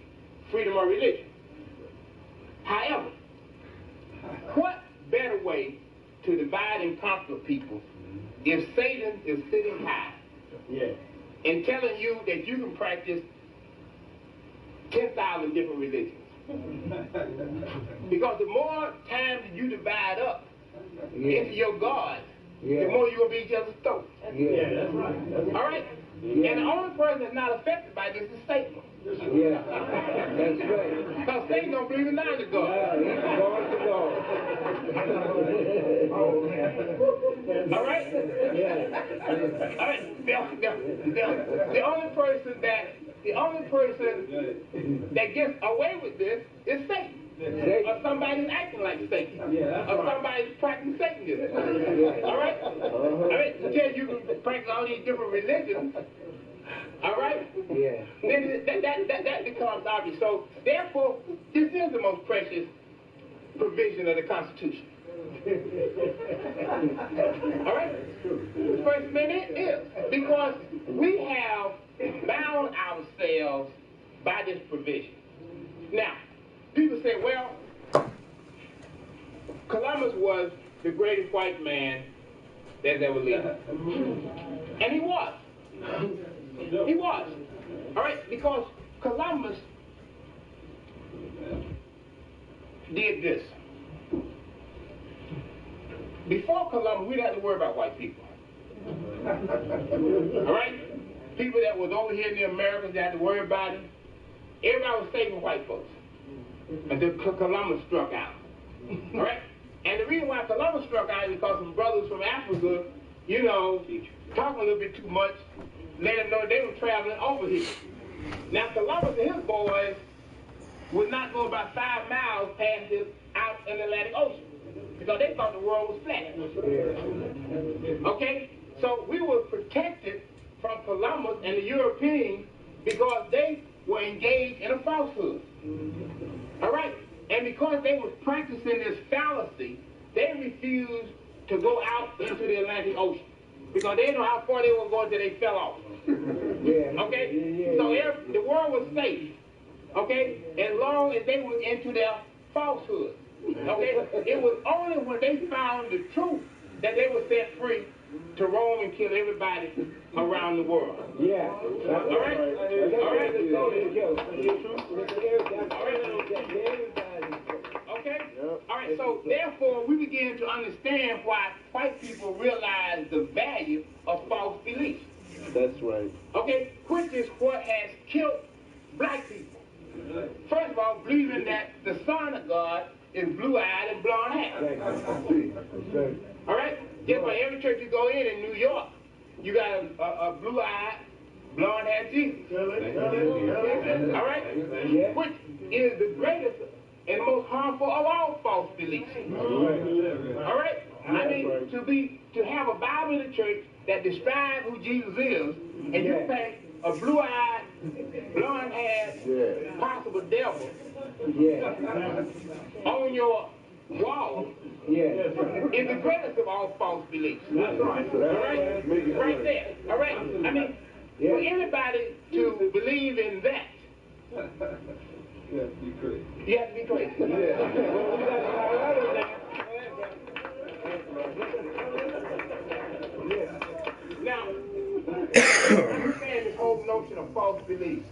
Speaker 4: freedom of religion. However, what better way to divide and conquer people if Satan is sitting high and telling you that you can practice 10,000 different religions? Because the more times you divide up into your God, the more you're going to be each other's throat.
Speaker 6: Yeah, that's right.
Speaker 4: All right? Yeah. And the only person that's not affected by this is Satan.
Speaker 6: Yeah, that's right.
Speaker 4: Because Satan don't believe in none of God.
Speaker 6: He's born to God.
Speaker 4: All right?
Speaker 6: Yeah.
Speaker 4: All right. The only person that gets away with this is Satan. Or somebody's acting like Satan. Or somebody's practicing Satanism. All right? All right? To tell you can practice all these different religions. All right?
Speaker 6: Yeah.
Speaker 4: Then that becomes obvious. So, therefore, this is the most precious provision of the Constitution. All right? The First Amendment is. Because we have bound ourselves by this provision. Now, people say, well, Columbus was the greatest white man that's ever lived. And he was. He was. All right? Because Columbus did this. Before Columbus, we didn't have to worry about white people. All right? People that was over here in the Americas that had to worry about it. Everybody was saving white folks until Columbus struck out. All right? And the reason why Columbus struck out is because some brothers from Africa, you know, talking a little bit too much, let them know they were traveling over here. Now, Columbus and his boys would not go about 5 miles past this out in the Atlantic Ocean because they thought the world was flat. Okay? So we were protected from Columbus and the Europeans because they were engaged in a falsehood. All right? And because they were practicing this fallacy, they refused to go out into the Atlantic Ocean because they didn't know how far they were going until they fell off. Okay? So the world was safe. Okay? As long as they were into their falsehood. Okay? It was only when they found the truth that they were set free to roam and kill everybody around the world.
Speaker 6: Yeah.
Speaker 4: All right? All right? Okay? All right, so therefore we begin to understand why white people realize the value of false beliefs.
Speaker 6: That's right.
Speaker 4: Okay? Which is what has killed black people. First of all, believing that the Son of God is blue-eyed and blonde-haired. All right? Just like every church you go in New York, you got a blue-eyed, blonde-haired Jesus. All right? Which is the greatest and most harmful of all false beliefs. All right? I mean, to have a Bible in the church that describes who Jesus is, and you paint a blue-eyed, blonde-haired, possible devil on your wall is the greatest of all false beliefs. All right? Right there. All right? I mean, for anybody to believe in that,
Speaker 6: You have to be crazy.
Speaker 4: you have to be crazy. Now, notion of false beliefs.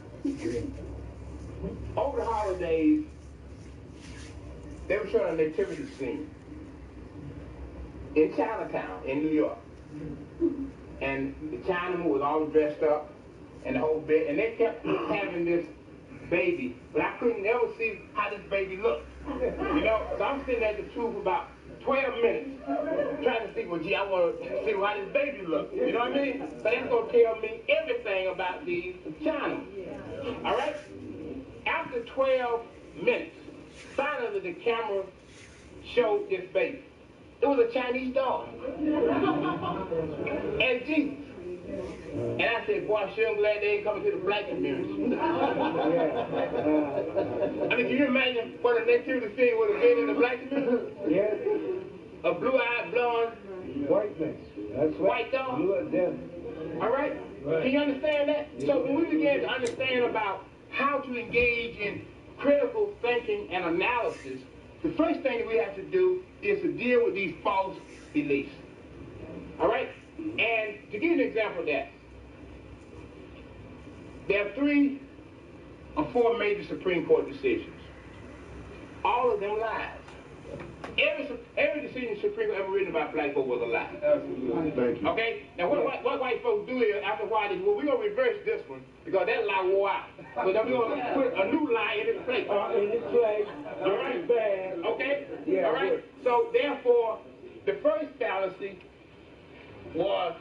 Speaker 4: Over the holidays, they were showing a nativity scene in Chinatown in New York. And the Chinaman was all dressed up and the whole bit, and they kept having this baby, but I couldn't ever see how this baby looked. You know, so I'm sitting at the tube for about 12 minutes trying to see, well, gee, I want to see how this baby looks. You know what I mean? So that's going to tell me everything about these Chinamen. All right? After 12 minutes, finally the camera showed this baby. It was a Chinese doll. And Jesus. And I said, boy, I'm sure glad they ain't coming to the black community. I mean, can you imagine what a nativity scene would have been in the black community?
Speaker 6: Yes.
Speaker 4: A blue-eyed, blonde,
Speaker 6: White man. That's right.
Speaker 4: white doll.
Speaker 6: Blue and dead.
Speaker 4: All right? Can you understand that? So when we began to understand about how to engage in critical thinking and analysis, the first thing that we have to do is to deal with these false beliefs. All right? And to give you an example of that, there are 3 or 4 major Supreme Court decisions. All of them lies. Every decision the Supreme Court ever written about black folk was a lie.
Speaker 6: Absolutely. Thank you.
Speaker 4: Okay? Now what white folks do is, after a while, they say, well, we're going to reverse this one because that lie wore out. So then we're going to put a new lie in its place.
Speaker 6: In this place,
Speaker 4: All right?
Speaker 6: bad.
Speaker 4: Okay?
Speaker 6: Yeah,
Speaker 4: All right? So therefore, the first fallacy was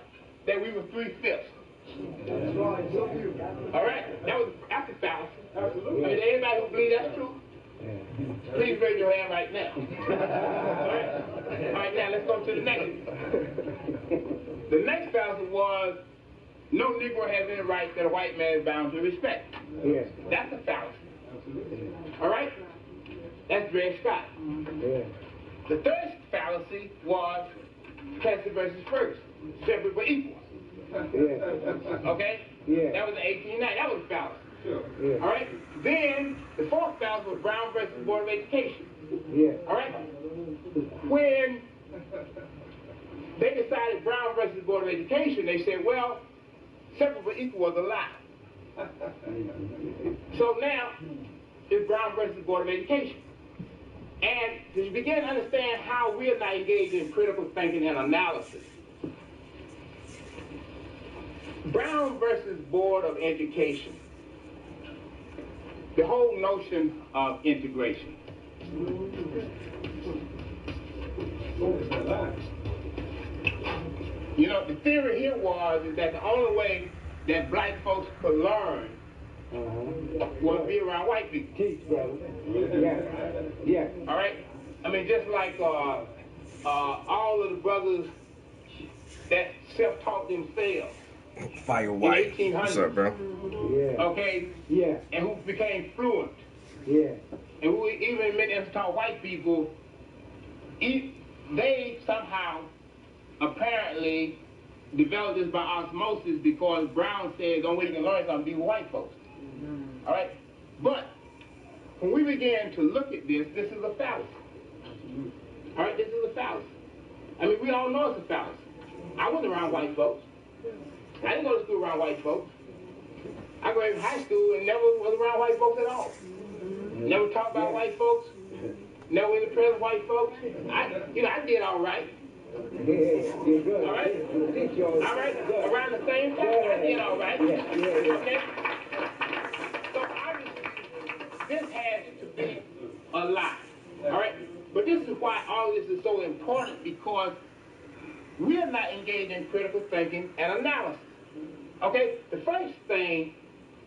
Speaker 4: that we were 3/5.
Speaker 6: That's right. So you.
Speaker 4: All right? That's a fallacy.
Speaker 6: Absolutely.
Speaker 4: I mean, anybody who believes that's true, please raise your hand right now. All right, now let's go to the next. The next fallacy was no Negro has any right that a white man is bound to respect.
Speaker 6: Yes.
Speaker 4: That's a fallacy. All right? That's Dred Scott.
Speaker 6: Yeah.
Speaker 4: The third fallacy was Plessy versus Ferguson, separate but equal.
Speaker 6: Yeah.
Speaker 4: Okay?
Speaker 6: Yeah.
Speaker 4: That was in 1890. That was a fallacy.
Speaker 6: Yeah.
Speaker 4: All right? Then the fourth fallacy was Brown versus Board of Education.
Speaker 6: Yeah.
Speaker 4: All right? When they decided Brown versus Board of Education, they said, well, separate but equal was a lie. So now, it's Brown versus Board of Education. And to begin to understand how we're not engaged in critical thinking and analysis, Brown versus Board of Education, the whole notion of integration. You know, the theory here is that the only way that black folks could learn was be around white people.
Speaker 6: Teach, brother. Yeah. Yeah.
Speaker 4: All right? I mean, just like all of the brothers that self-taught themselves.
Speaker 1: Fire White. What's up, bro?
Speaker 6: Yeah.
Speaker 4: Okay?
Speaker 6: Yeah.
Speaker 4: And who became fluent.
Speaker 6: Yeah.
Speaker 4: And who even admit them to taught white people, they somehow apparently developed this by osmosis because Brown said the only way you can learn something be with white folks. All right? But when we began to look at this is a fallacy. All right? This is a fallacy. I mean, we all know it's a fallacy. I wasn't around white folks. I didn't go to school around white folks. I graduated high school and never was around white folks at all. Never talked about white folks. Never in the presence of white folks. I did all right.
Speaker 6: Yeah, you're good.
Speaker 4: All right? All right? Around the same time, I did all right.
Speaker 6: Yeah.
Speaker 4: Okay? So obviously, this has to be a lie. All right? But this is why all this is so important, because we are not engaged in critical thinking and analysis. Okay? The first thing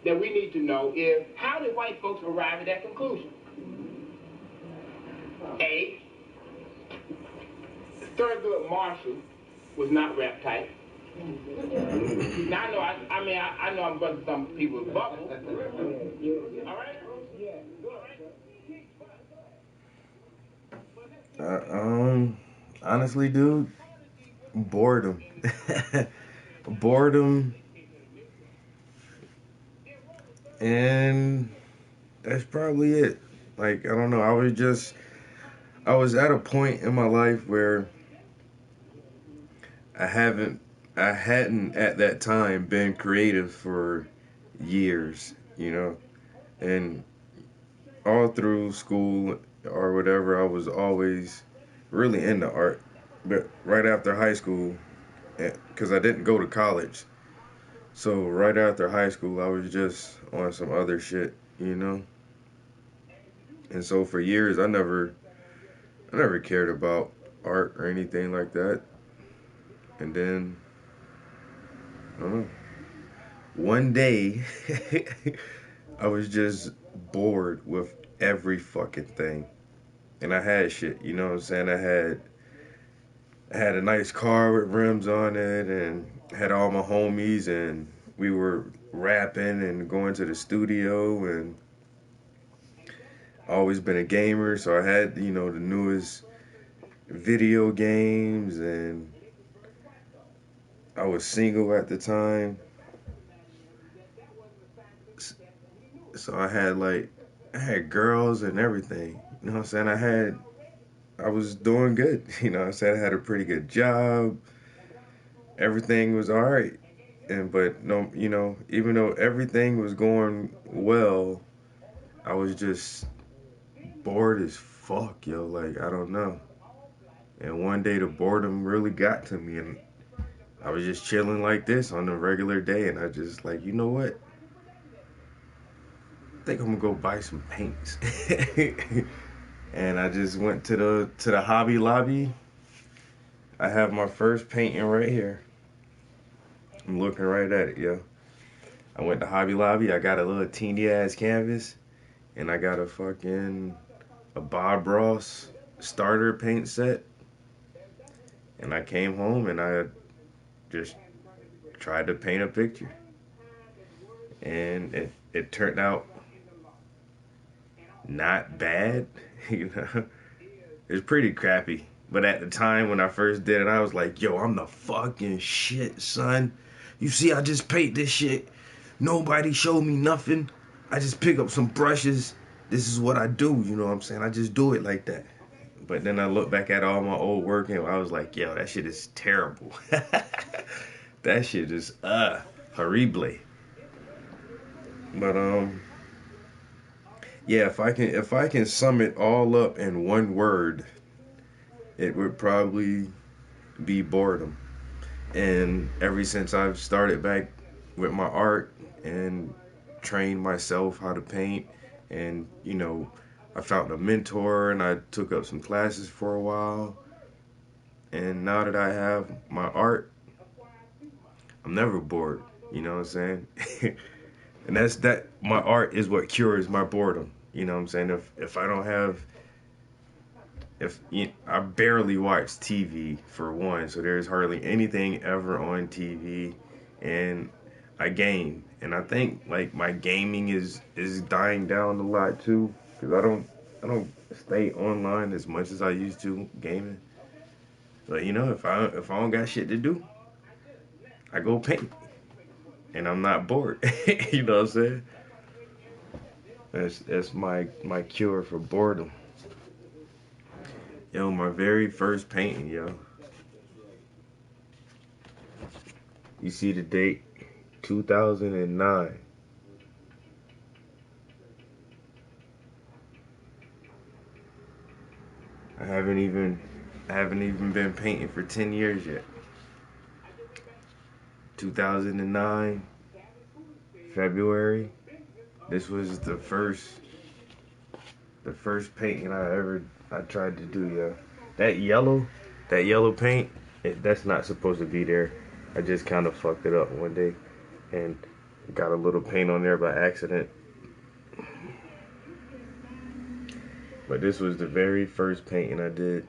Speaker 4: that we need to know is, how did white folks arrive at that conclusion? A, Thurgood Marshall was not rap type. Now I know I'm busting some people's bubble. All right?
Speaker 1: Honestly, dude, boredom. Boredom. And that's probably it. Like, I don't know. I was at a point in my life where I hadn't at that time been creative for, years, you know. And all through school or whatever, I was always really into art. But right after high school, because I didn't go to college, so right after high school, I was just on some other shit, you know. And so for years, I never cared about art or anything like that. And then, I don't know, one day, I was just bored with every fucking thing. And I had shit, you know what I'm saying? I had a nice car with rims on it and had all my homies and we were rapping and going to the studio and always been a gamer, so I had, you know, the newest video games and I was single at the time. So I had girls and everything. You know what I'm saying? I was doing good. You know what I'm saying? I had a pretty good job. Everything was alright. But no, you know, even though everything was going well, I was just bored as fuck, yo. Like, I don't know. And one day the boredom really got to me and I was just chilling like this on a regular day and I just like, you know what? I think I'm gonna go buy some paints. And I just went to the Hobby Lobby. I have my first painting right here. I'm looking right at it, yo. I went to Hobby Lobby. I got a little teeny ass canvas, and I got a Bob Ross starter paint set. And I came home and I just tried to paint a picture, and it turned out not bad, you know. It's pretty crappy. But at the time when I first did it, I was like, yo, I'm the fucking shit, son. You see, I just paint this shit. Nobody showed me nothing. I just pick up some brushes. This is what I do, you know what I'm saying? I just do it like that. But then I look back at all my old work and I was like, yo, that shit is terrible. That shit is, horrible. But, yeah, if I can sum it all up in one word, it would probably be boredom. And ever since I've started back with my art and trained myself how to paint, and you know, I found a mentor and I took up some classes for a while. And now that I have my art, I'm never bored. You know what I'm saying? And that my art is what cures my boredom. You know what I'm saying? If I don't have I barely watch TV for one, so there's hardly anything ever on TV, and I game, and I think like my gaming is dying down a lot too, because I don't stay online as much as I used to gaming. But you know, if I don't got shit to do, I go paint, and I'm not bored. You know what I'm saying? That's my cure for boredom. Yo, my very first painting, yo. You see the date? 2009. I haven't even been painting for 10 years yet. 2009, February. This was the first painting I tried to do, yeah. That yellow paint, that's not supposed to be there. I just kind of fucked it up one day and got a little paint on there by accident. But this was the very first painting I did.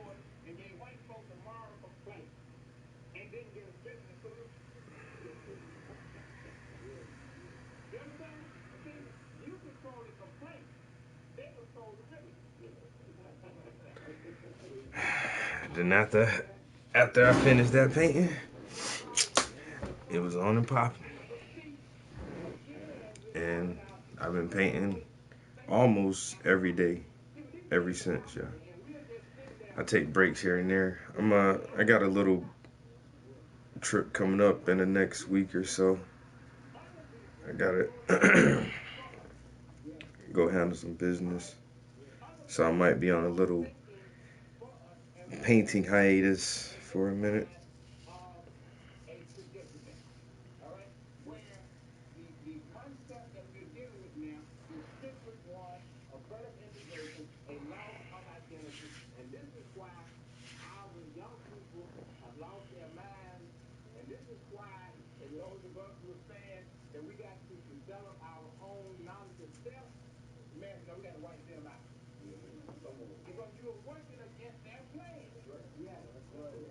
Speaker 1: Then after I finished that painting, it was on and popping. And I've been painting almost every day ever since, yeah. I take breaks here and there. I got a little trip coming up in the next week or so. I gotta go handle some business. So I might be on a little painting hiatus for a minute.
Speaker 4: The concept that we're dealing with now is simply one of better integration, a loss of identity, and this is why our young people have lost their minds, and this is why, and those of us who are saying that we got to develop our own knowledge of self, man, no, we got to wipe them out. Because you're working against their plan.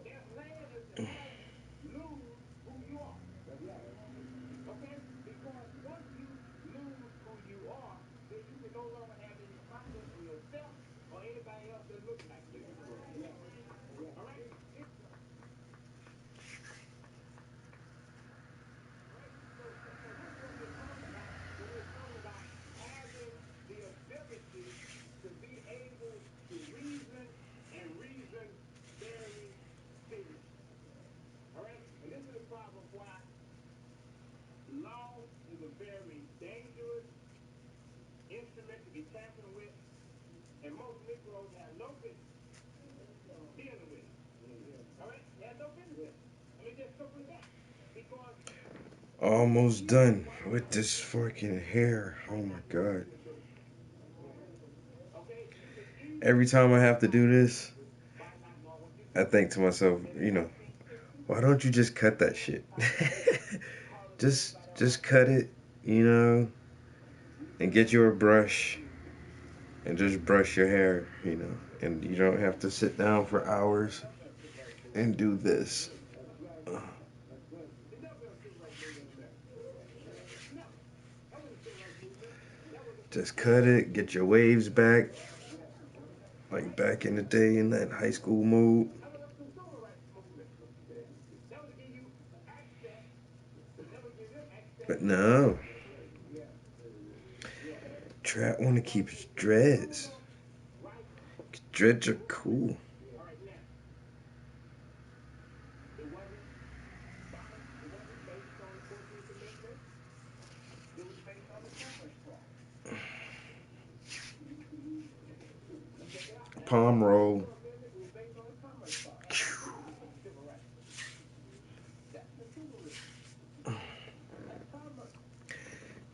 Speaker 4: Their plan is to have you lose who you are. Okay? Because once you lose who you are, then you can no longer have any confidence in yourself or anybody else that looks like you. All right? Having the ability to be able to reason and reason very seriously. All right? And this is the problem why law is a very dangerous instrument to be tampered with, and most Negroes have no business dealing with it. All right? They have no business. I mean, just simply that. Because
Speaker 1: Almost done with this fucking hair. Oh my god. Every time I have to do this, I think to myself, why don't you just cut that shit? just cut it, and get you a brush and just brush your hair, and you don't have to sit down for hours and do this. Just cut it, get your waves back, like back in the day in that high school mode. But no. Trap want to keep his dreads. Dreads are cool. Palm roll.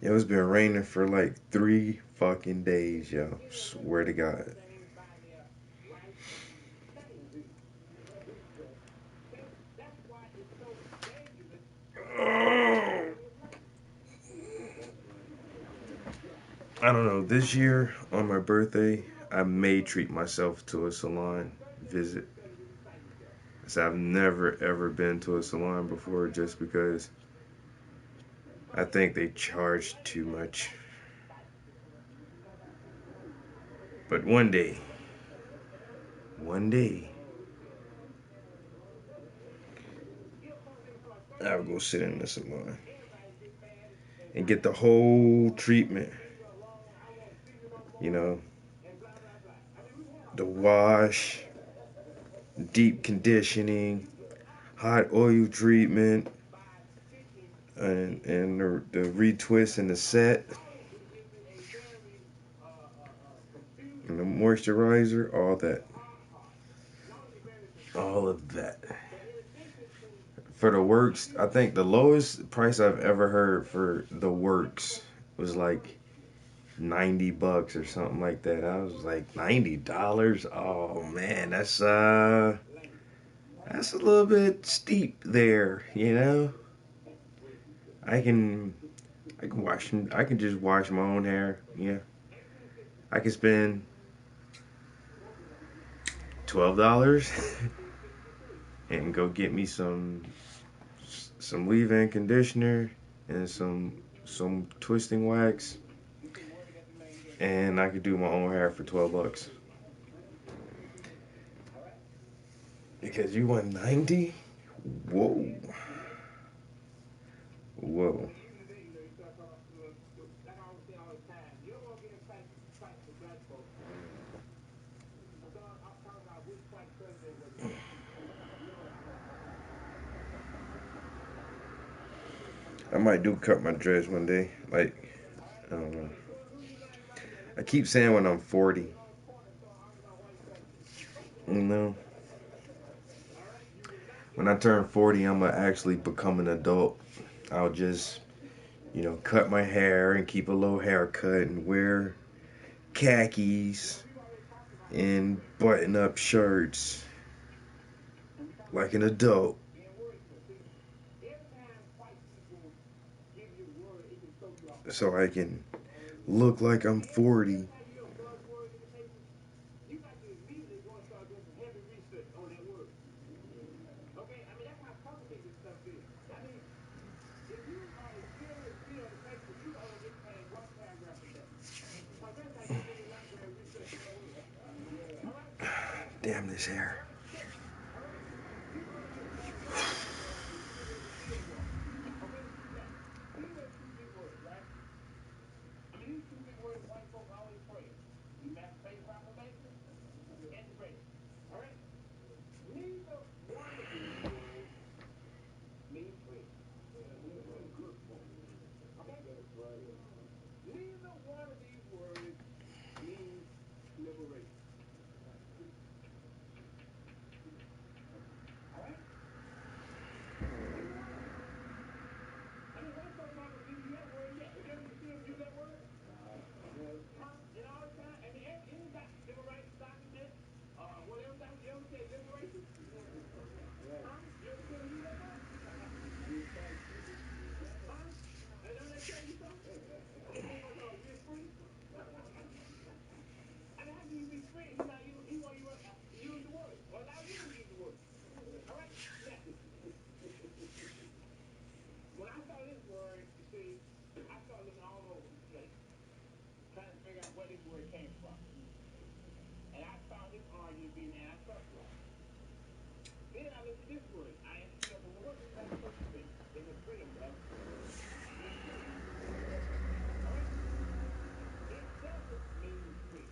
Speaker 1: Yo, it's been raining for like 3 fucking days, yo. Swear to God. I don't know. This year, on my birthday, I may treat myself to a salon visit. So I've never ever been to a salon before just because I think they charge too much. But one day, I'll go sit in the salon and get the whole treatment. The wash, deep conditioning, hot oil treatment, and the retwist and the set, and the moisturizer, all of that. For the works, I think the lowest price I've ever heard for the works was like $90 or something like that. I was like, $90? Oh man, that's a little bit steep there, I can just wash my own hair. Yeah. I can spend $12 and go get me some leave-in conditioner and some twisting wax, and I could do my own hair for $12. Because you want 90? Whoa. I might do cut my dreads one day. Like, I don't know. I keep saying when I'm 40. You know? When I turn 40, I'm going to actually become an adult. I'll just, cut my hair and keep a low haircut and wear khakis and button up shirts like an adult. So I can look like I'm 40. Damn this hair.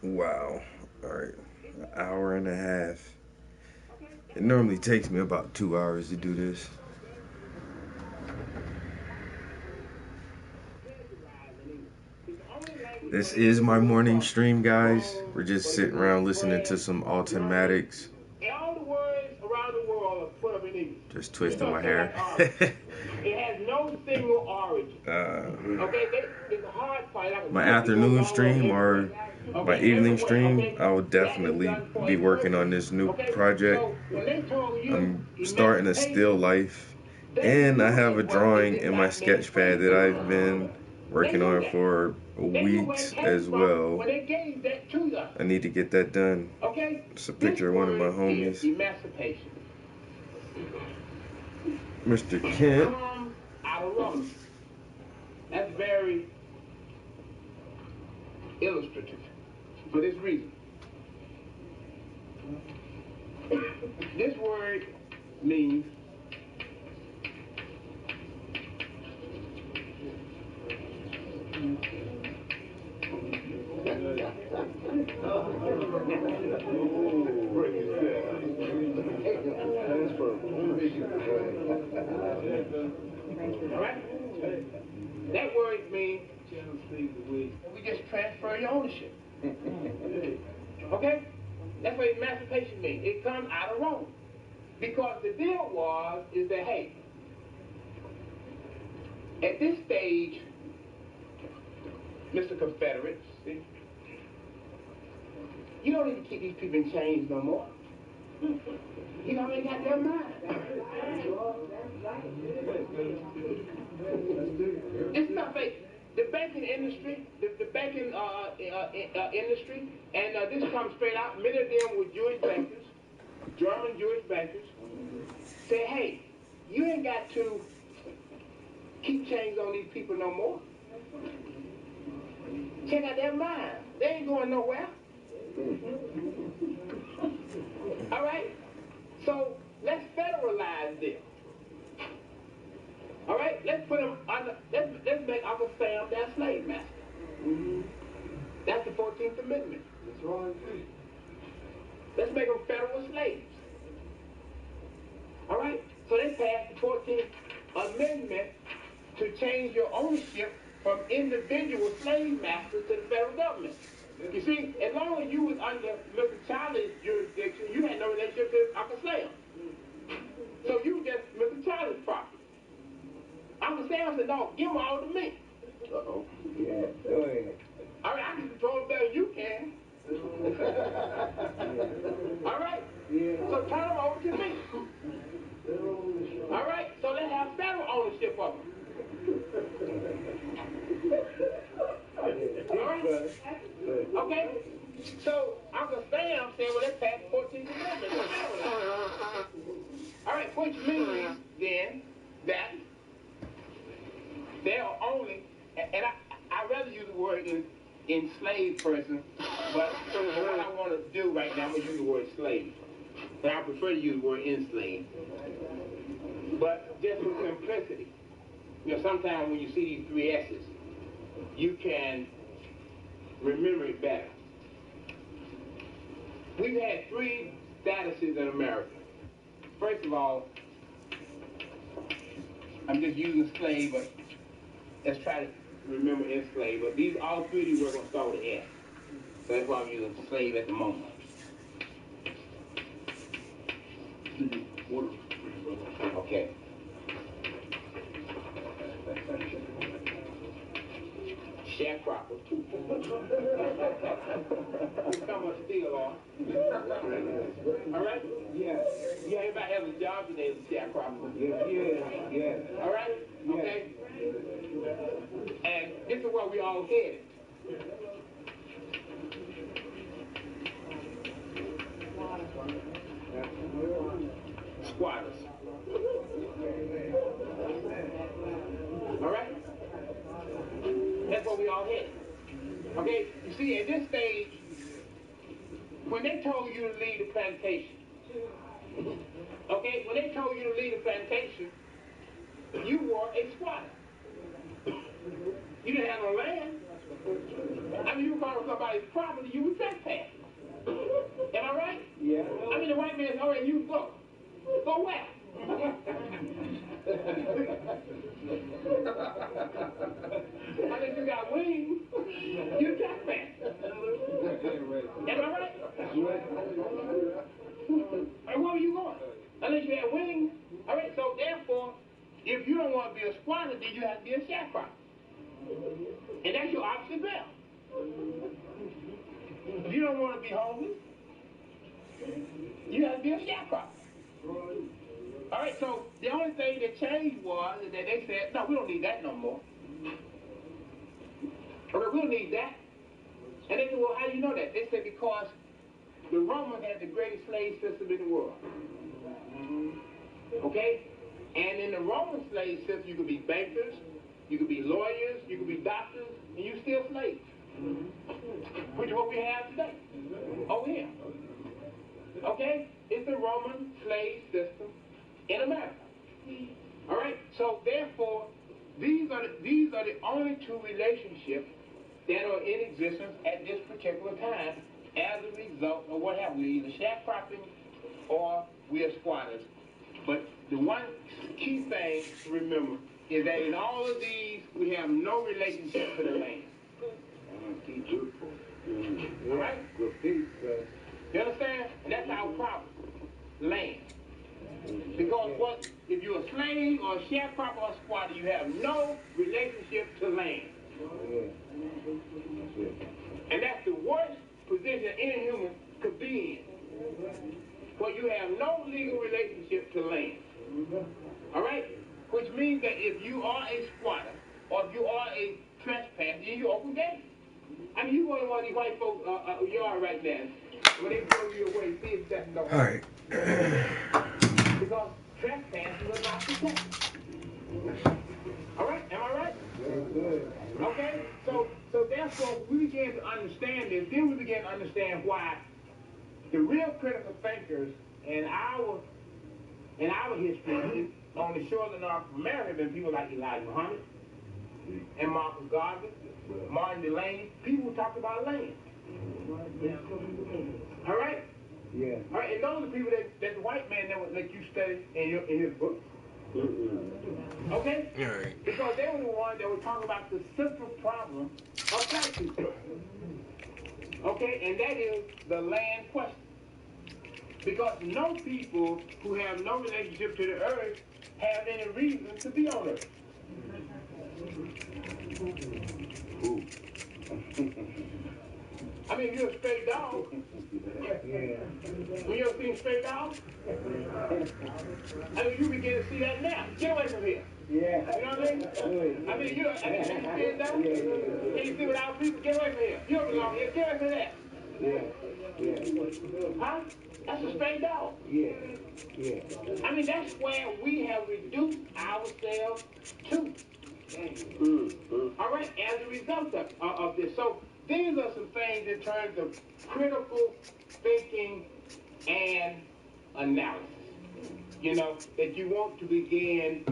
Speaker 1: Wow. Alright. An hour and a half. It normally takes me about 2 hours to do this. This is my morning stream, guys. We're just sitting around listening to some Automatics.
Speaker 4: All the words around the world are put up in English.
Speaker 1: Just twisting my hair.
Speaker 4: It has no single origin. Okay, it's a hard part.
Speaker 1: My afternoon stream or my evening stream, I will definitely be working on this new project. I'm starting a still life, and I have a drawing in my sketch pad that I've been working on for weeks as well. I need to get that done. It's a picture of one of my homies, Mr. Kent.
Speaker 4: That's very illustrative for this reason. This word means alright? That word means we just transfer your ownership. Okay? That's what emancipation means. It comes out of Rome. Because the deal is that, hey, at this stage, Mr. Confederate, see, you don't need to keep these people in chains no more. You know, they got their mind. It's not fake. The banking industry, the banking industry, and this comes straight out. Many of them were Jewish bankers, German Jewish bankers. Say, hey, you ain't got to keep chains on these people no more. Check out their mind. They ain't going nowhere. All right? So let's federalize this. All right? Let's put them under, let's make Uncle Sam their slave master. That's the 14th Amendment. That's right. Let's make them federal slaves. All right? So they passed the 14th Amendment to change your ownership from individual slave masters to the federal government. You see, as long as you was under Mr. Charlie's jurisdiction, you had no relationship to Uncle Sam. So you just Mr. Charlie's property. Uncle Sam said, no, give them all to me.
Speaker 6: Uh-oh. Yeah, go ahead.
Speaker 4: All right, I can control it better than you can. All right?
Speaker 6: Yeah.
Speaker 4: So turn them over to me. All right? So let's have federal ownership of them. All right? Okay? So Uncle Sam said, well, let's pass the 14th Amendment. All right, which means then that there are only, and I rather use the word enslaved person, but what I want to do right now, I'm going to use the word slave. But I prefer to use the word enslaved. But just for simplicity, you know, sometimes when you see these three S's, you can remember it better. We've had three statuses in America. First of all, I'm just using slave, but let's try to remember enslaved. But these, all three of these, we're going to start with S. So that's why I'm using slave at the moment. Okay. Sharecropper. Become a stealer. All right?
Speaker 6: Yeah.
Speaker 4: Yeah, everybody has a job today as a sharecropper.
Speaker 6: Yeah.
Speaker 4: All right? Okay? And this is where we all headed. Squatters. All right? That's where we all headed. Okay? You see, at this stage, when they told you to leave the plantation, okay, when they told you to leave the plantation, you were a squatter. You didn't have no land. I mean, you were on somebody's property, you were trespassing. Am I right?
Speaker 6: Yeah.
Speaker 4: I mean, the white man said, all right, you go. Go where? Unless you got wings, you trespass. Am I right? And where were you going? Unless you had wings. All right, so therefore, if you don't want to be a squatter, then you have to be a sharecropper. And that's your opposite there. If you don't want to be homeless, you have to be a sharecropper. All right, so the only thing that changed was that they said, no, we don't need that no more. Okay, we don't need that. And they said, well, how do you know that? They said, because the Romans had the greatest slave system in the world. Okay? And in the Roman slave system, you could be bankers, you could be lawyers, you could be doctors, and you still slaves. Which is what we have today. Over here. Okay? It's the Roman slave system in America. All right? So therefore, these are the only two relationships that are in existence at this particular time as a result of what happened. We're either sharecropping or we are squatters. But the one key thing to remember is that in all of these, we have no relationship to the land. All right? You understand? And that's our problem. Land. Because what? If you're a slave or a sharecropper or a squatter, you have no relationship to land. And that's the worst position any human could be in. Where you have no legal relationship to land. All right? Which means that if you are a squatter or if you are a trespasser, you open gates. I mean, you go to one of these white folks' yard right now. When they throw you away, see if that's no.
Speaker 1: All right.
Speaker 4: Because trespassers are not protected. All right? Am I right? Okay? So therefore, we began to understand this. Then we began to understand why the real critical thinkers in our history on the shores of North America have been people like Elijah Muhammad and Marcus Garvey, Martin Delany, people who talked about land. All right?
Speaker 6: Yeah.
Speaker 4: All right, and those are people that the white man never let you study in his books. Okay?
Speaker 1: All right.
Speaker 4: Because they were the ones that were talking about the central problem of black people. Okay? And that is the land question. Because no people who have no relationship to the earth have any reason to be on earth. I mean, you're a stray dog. When you ever seen stray dogs? I mean, you begin to see that now. Get away from here.
Speaker 6: Yeah.
Speaker 4: You know what I mean? I mean, you see it now? Can you see what our people? Get away from here. You don't belong here. Get away from that. Huh? That's a stray dog.
Speaker 6: Yeah. Yeah.
Speaker 4: I mean, that's where we have reduced ourselves to. All right, as a result of this. So these are some things in terms of critical thinking and analysis, you know, that you want to begin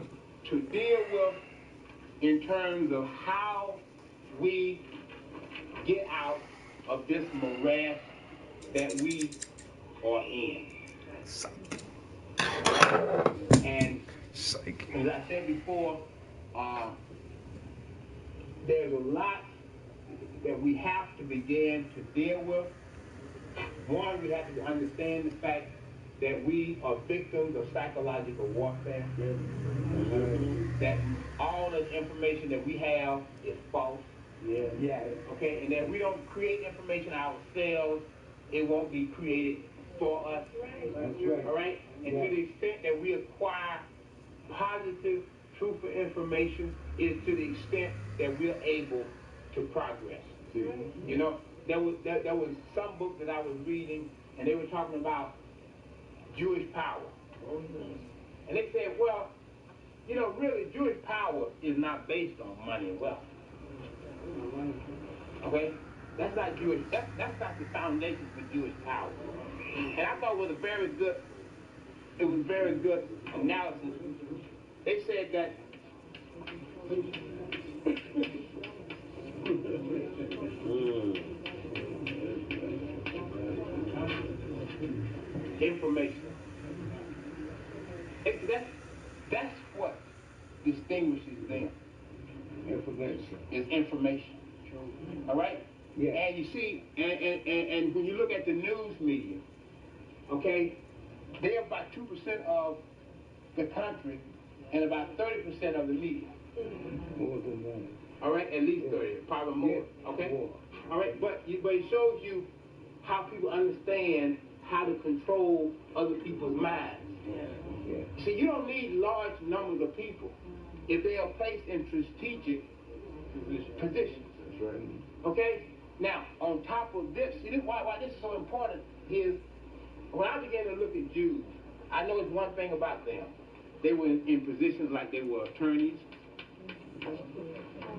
Speaker 4: to deal with in terms of how we get out of this morass that we are in. And
Speaker 1: Psych.
Speaker 4: as I said before, there's a lot that we have to begin to deal with. One, we have to understand the fact that we are victims of psychological warfare. That all of the information that we have is false.
Speaker 6: Yeah.
Speaker 4: Okay, and that we don't create information ourselves, it won't be created for us.
Speaker 6: That's right.
Speaker 4: All right? And to the extent that we acquire positive, truthful information is to the extent that we're able to progress. You know, there was some book that I was reading, and they were talking about Jewish power. And they said, well, you know, really, Jewish power is not based on money and wealth. Okay? That's not Jewish. That's not the foundation for Jewish power. And I thought it was very good analysis. They said that information. That's what distinguishes them.
Speaker 6: Information.
Speaker 4: Is information. All right?
Speaker 6: Yeah.
Speaker 4: And you see, and when you look at the news media, okay, they're about 2% of the country and about 30% of the media.
Speaker 6: More than that.
Speaker 4: All right, at least 30, probably more.
Speaker 6: Yeah.
Speaker 4: Okay.
Speaker 6: More.
Speaker 4: All right, but it shows you how people understand how to control other people's minds.
Speaker 6: Yeah.
Speaker 4: See, you don't need large numbers of people if they are placed in strategic positions.
Speaker 6: That's right.
Speaker 4: Okay? Now, on top of this, see, why this is so important is when I began to look at Jews, I noticed one thing about them. They were in positions like they were attorneys,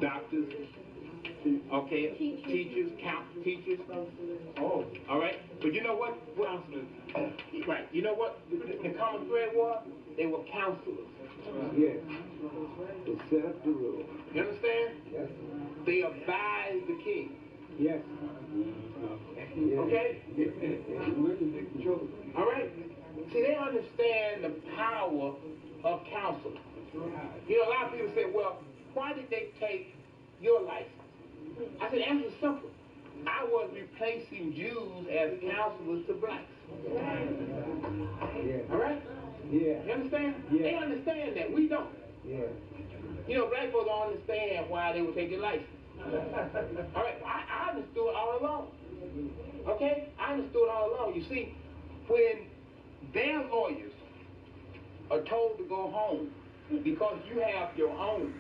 Speaker 4: doctors, okay, teachers, teachers. Oh, all right. But you know what? Right. You know what the common thread was? They were counselors.
Speaker 6: Yes. To set up the rule.
Speaker 4: You understand?
Speaker 6: Yes.
Speaker 4: They advise the king.
Speaker 6: Yes.
Speaker 4: Okay? All right? See, they understand the power of counsel. You know, a lot of people say, well, why did they take your license? I said, the answer is simple. I was replacing Jews as counselors to blacks.
Speaker 6: Yeah.
Speaker 4: All right?
Speaker 6: Yeah.
Speaker 4: You understand?
Speaker 6: Yeah.
Speaker 4: They understand that. We don't.
Speaker 6: Yeah.
Speaker 4: You know, black folks don't understand why they would take your license. All right? I understood it all along. Okay? I understood it all along. You see, when their lawyers are told to go home because you have your own,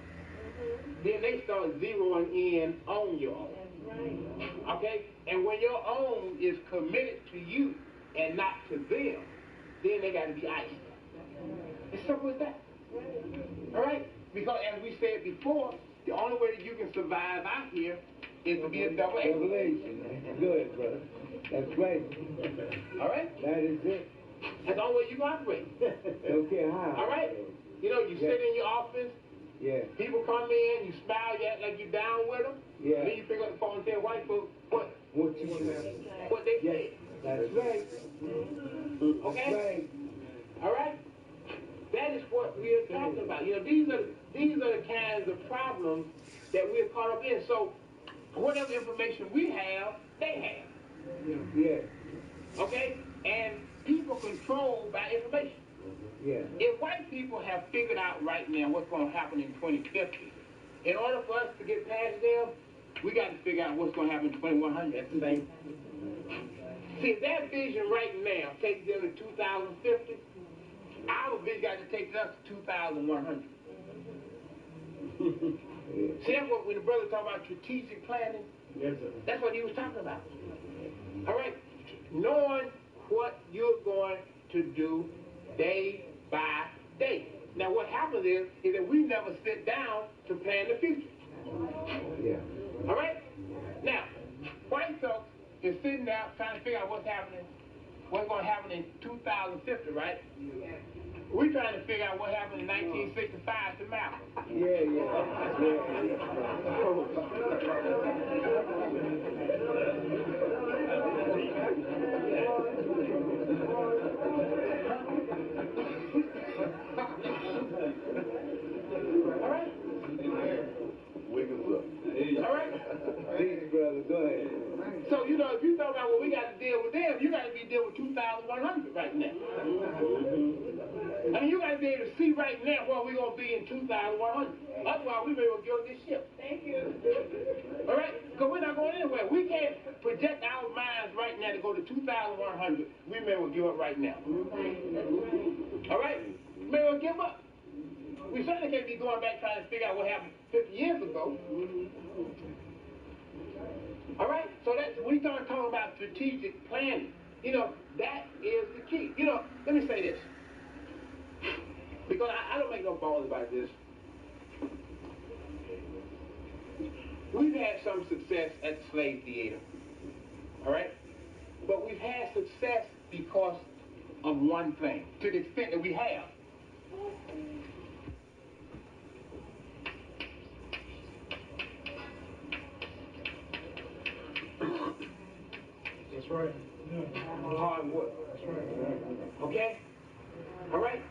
Speaker 4: then they start zeroing in on your own. Okay? And when your own is committed to you and not to them, then they got to be iced. It's simple as that. All right? Because as we said before, the only way that you can survive out here is to be a double agent.
Speaker 6: Double agent. Good, brother. That's right.
Speaker 4: All right?
Speaker 6: That is it.
Speaker 4: That's the only way you can operate.
Speaker 6: Don't care how.
Speaker 4: All right? You know, you sit in your office,
Speaker 6: Yeah.
Speaker 4: people come in, you smile, you act like you're down with them.
Speaker 6: Yeah.
Speaker 4: Then you pick up the phone and tell white folks what
Speaker 6: What you
Speaker 4: they
Speaker 6: Yes.
Speaker 4: said.
Speaker 6: That's right.
Speaker 4: Okay?
Speaker 6: Right.
Speaker 4: All right? that is what we are talking about. You know, these are the kinds of problems that we're caught up in. So whatever information we have, they have.
Speaker 6: Yeah.
Speaker 4: Okay? And people controlled by information.
Speaker 6: Yeah.
Speaker 4: If white people have figured out right now what's going to happen in 2050, in order for us to get past them, we got to figure out what's going to happen in 2100 at the same time. See, if that vision right now takes them to 2050, our vision got to take us to 2100. See, that's what when the brother talked about strategic planning,
Speaker 6: Yes, sir.
Speaker 4: that's what he was talking about. All right? Knowing what you're going to do day by day. Now, what happens is that we never sit down to plan the future.
Speaker 6: Yeah.
Speaker 4: All right? Now, white folks is sitting there trying to figure out what's happening, what's going to happen in 2050, right? We're trying to figure out what happened in 1965 to Malcolm. All right?
Speaker 6: Wake us up.
Speaker 4: All right?
Speaker 6: Please, brother, go ahead.
Speaker 4: So, you know, if you talk about what we got to deal with them, you got to be dealing with 2,100 right now. I mean, you got to be able to see right now where we're going to be in 2,100. Otherwise, we may well give this ship. Thank you. All right? Because we're not going anywhere. We can't project our minds right now to go to 2,100. We may well give up right now. All right? We may well give up. We certainly can't be going back trying to figure out what happened 50 years ago. All right? So that's, we start talking about strategic planning. You know, that is the key. You know, let me say this. Because I don't make no balls about this. We've had some success at the slave theater. All right? But we've had success because of one thing, to the extent that we have.
Speaker 6: That's right.
Speaker 4: Hard work.
Speaker 6: That's right.
Speaker 4: Okay? All right?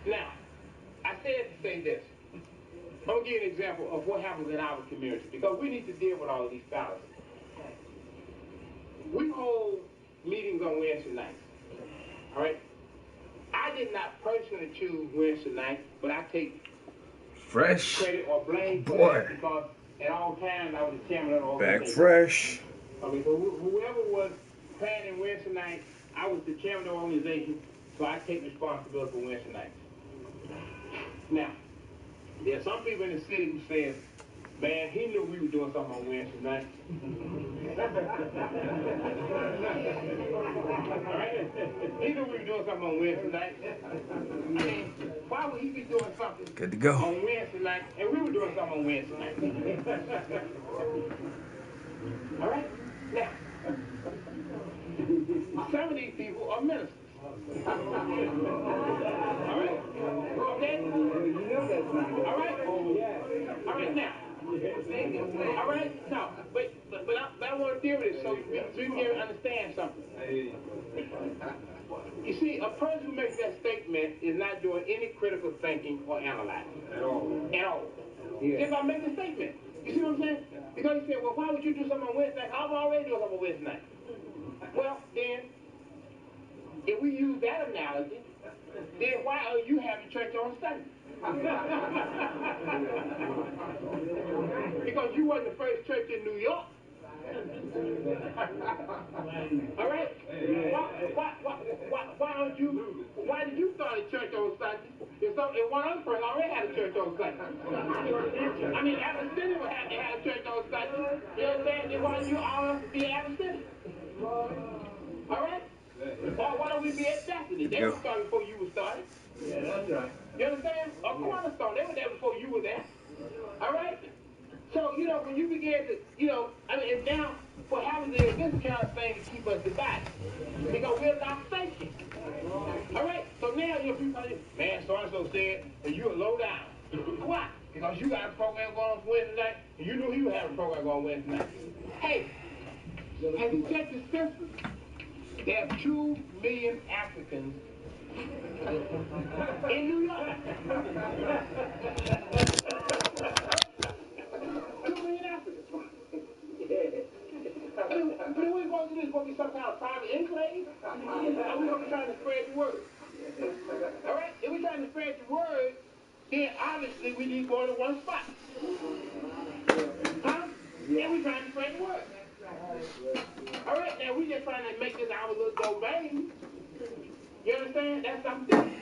Speaker 4: Now, I said to say this. I'm going to give you an example of what happens in our community, because we need to deal with all of these fallacies. We hold meetings on Wednesday nights. All right? I did not personally choose Wednesday night, but I take
Speaker 1: Fresh.
Speaker 4: credit or blame for
Speaker 1: Boy.
Speaker 4: that because at all times I was the chairman of the
Speaker 1: Back
Speaker 4: organization.
Speaker 1: fresh.
Speaker 4: Okay, so whoever was planning Wednesday night, I was the chairman of the organization, so I take responsibility for Wednesday nights. Now, there are some people in the city who say, man, he knew we were doing something on Wednesday night. All right? He knew we were doing something on Wednesday night. I mean, why would he be doing something
Speaker 1: Good to go.
Speaker 4: on Wednesday night, and we were doing something on Wednesday night? All right? Now, some of these people are ministers. All right? Okay?
Speaker 6: You know that's not good.
Speaker 4: All right? All right, now. All right? No, but I want to deal with it so we can understand something. You see, a person who makes that statement is not doing any critical thinking or analyzing. At all. At all.
Speaker 6: Yeah.
Speaker 4: Just by making a statement. You see what I'm saying? Because you say, well, why would you do something on Wednesday night? I'm already doing something on Wednesday night. Well, then, if we use that analogy, then why are you having church on Sunday? Because you weren't the first church in New York. All right? Why did you start a church on Sunday? If one other person already had a church on Sunday. I mean, Athens City would have to have a church on Sunday. You understand? Then why don't you all be Athens City? All right? Or why don't we be at Destiny? They were started before you were started.
Speaker 6: Yeah, that's right.
Speaker 4: You understand? A cornerstone. They were there before you were there. All right? So, you know, when you begin to, you know, I mean, and now what happens is this kind of thing to keep us divided. Because we're not thinking. All right? So now, you know, people say, man, so-and-so said, and you're low down. Why? Because you got a program going on Wednesday night, and you knew he would have a program going on Wednesday night. Hey, have you checked the census? There are 2 million Africans In New York. $2 million Africans. What are we going to do? Is going to be some kind of private enclave? Are we going to be trying to spread the word? All right? If we're trying to spread the word, then obviously we need more than one spot. Huh? Yeah, we're trying to spread the word. All right, now we just trying to make this our little domain. You understand? That's something different.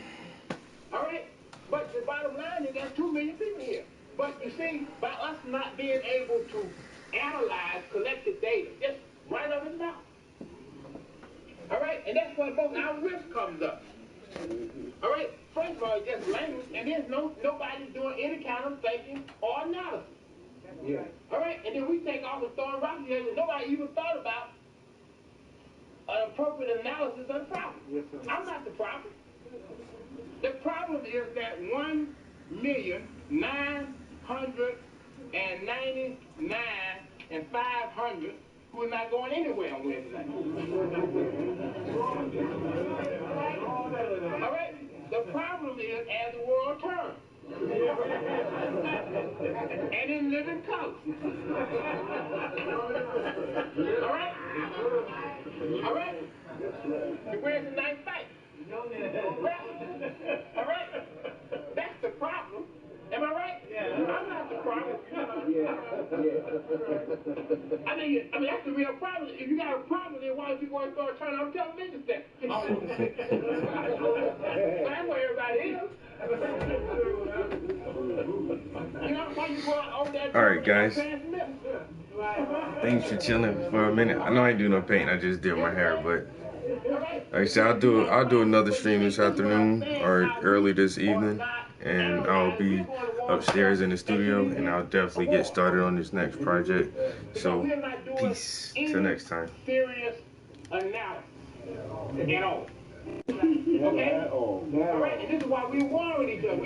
Speaker 4: All right? But the bottom line is there's 2 million people here. But you see, by us not being able to analyze collected data, just right up and down. All right? And that's where both our risk comes up. All right? First of all, it's just language, and there's nobody doing any kind of thinking or analysis.
Speaker 6: Yeah.
Speaker 4: All right? And then we take off and throw rocks here, and nobody even thought about an appropriate analysis of the problem.
Speaker 6: Yes, sir.
Speaker 4: I'm not the problem. The problem is that 1,999,500 who are not going anywhere on Wednesday. All right? The problem is as the world turns. And in living color. All right? All right? Where's the nice fight? All right? That's the problem. Am I right? Yeah. I'm not the problem. I mean, that's the real problem. If you got a problem, then why don't you go and start turning on television set? That's where everybody is. You know, why you go over there?
Speaker 1: All right, guys. Thanks for chilling for a minute. I know I ain't do no painting. I just did my hair, but like I said, I'll do another stream this afternoon or early this evening, and I'll be upstairs in the studio, and I'll definitely get started on this next project. So, peace. Till next time.
Speaker 4: Serious analysis at all. Okay? All right, and this is why we warn each other.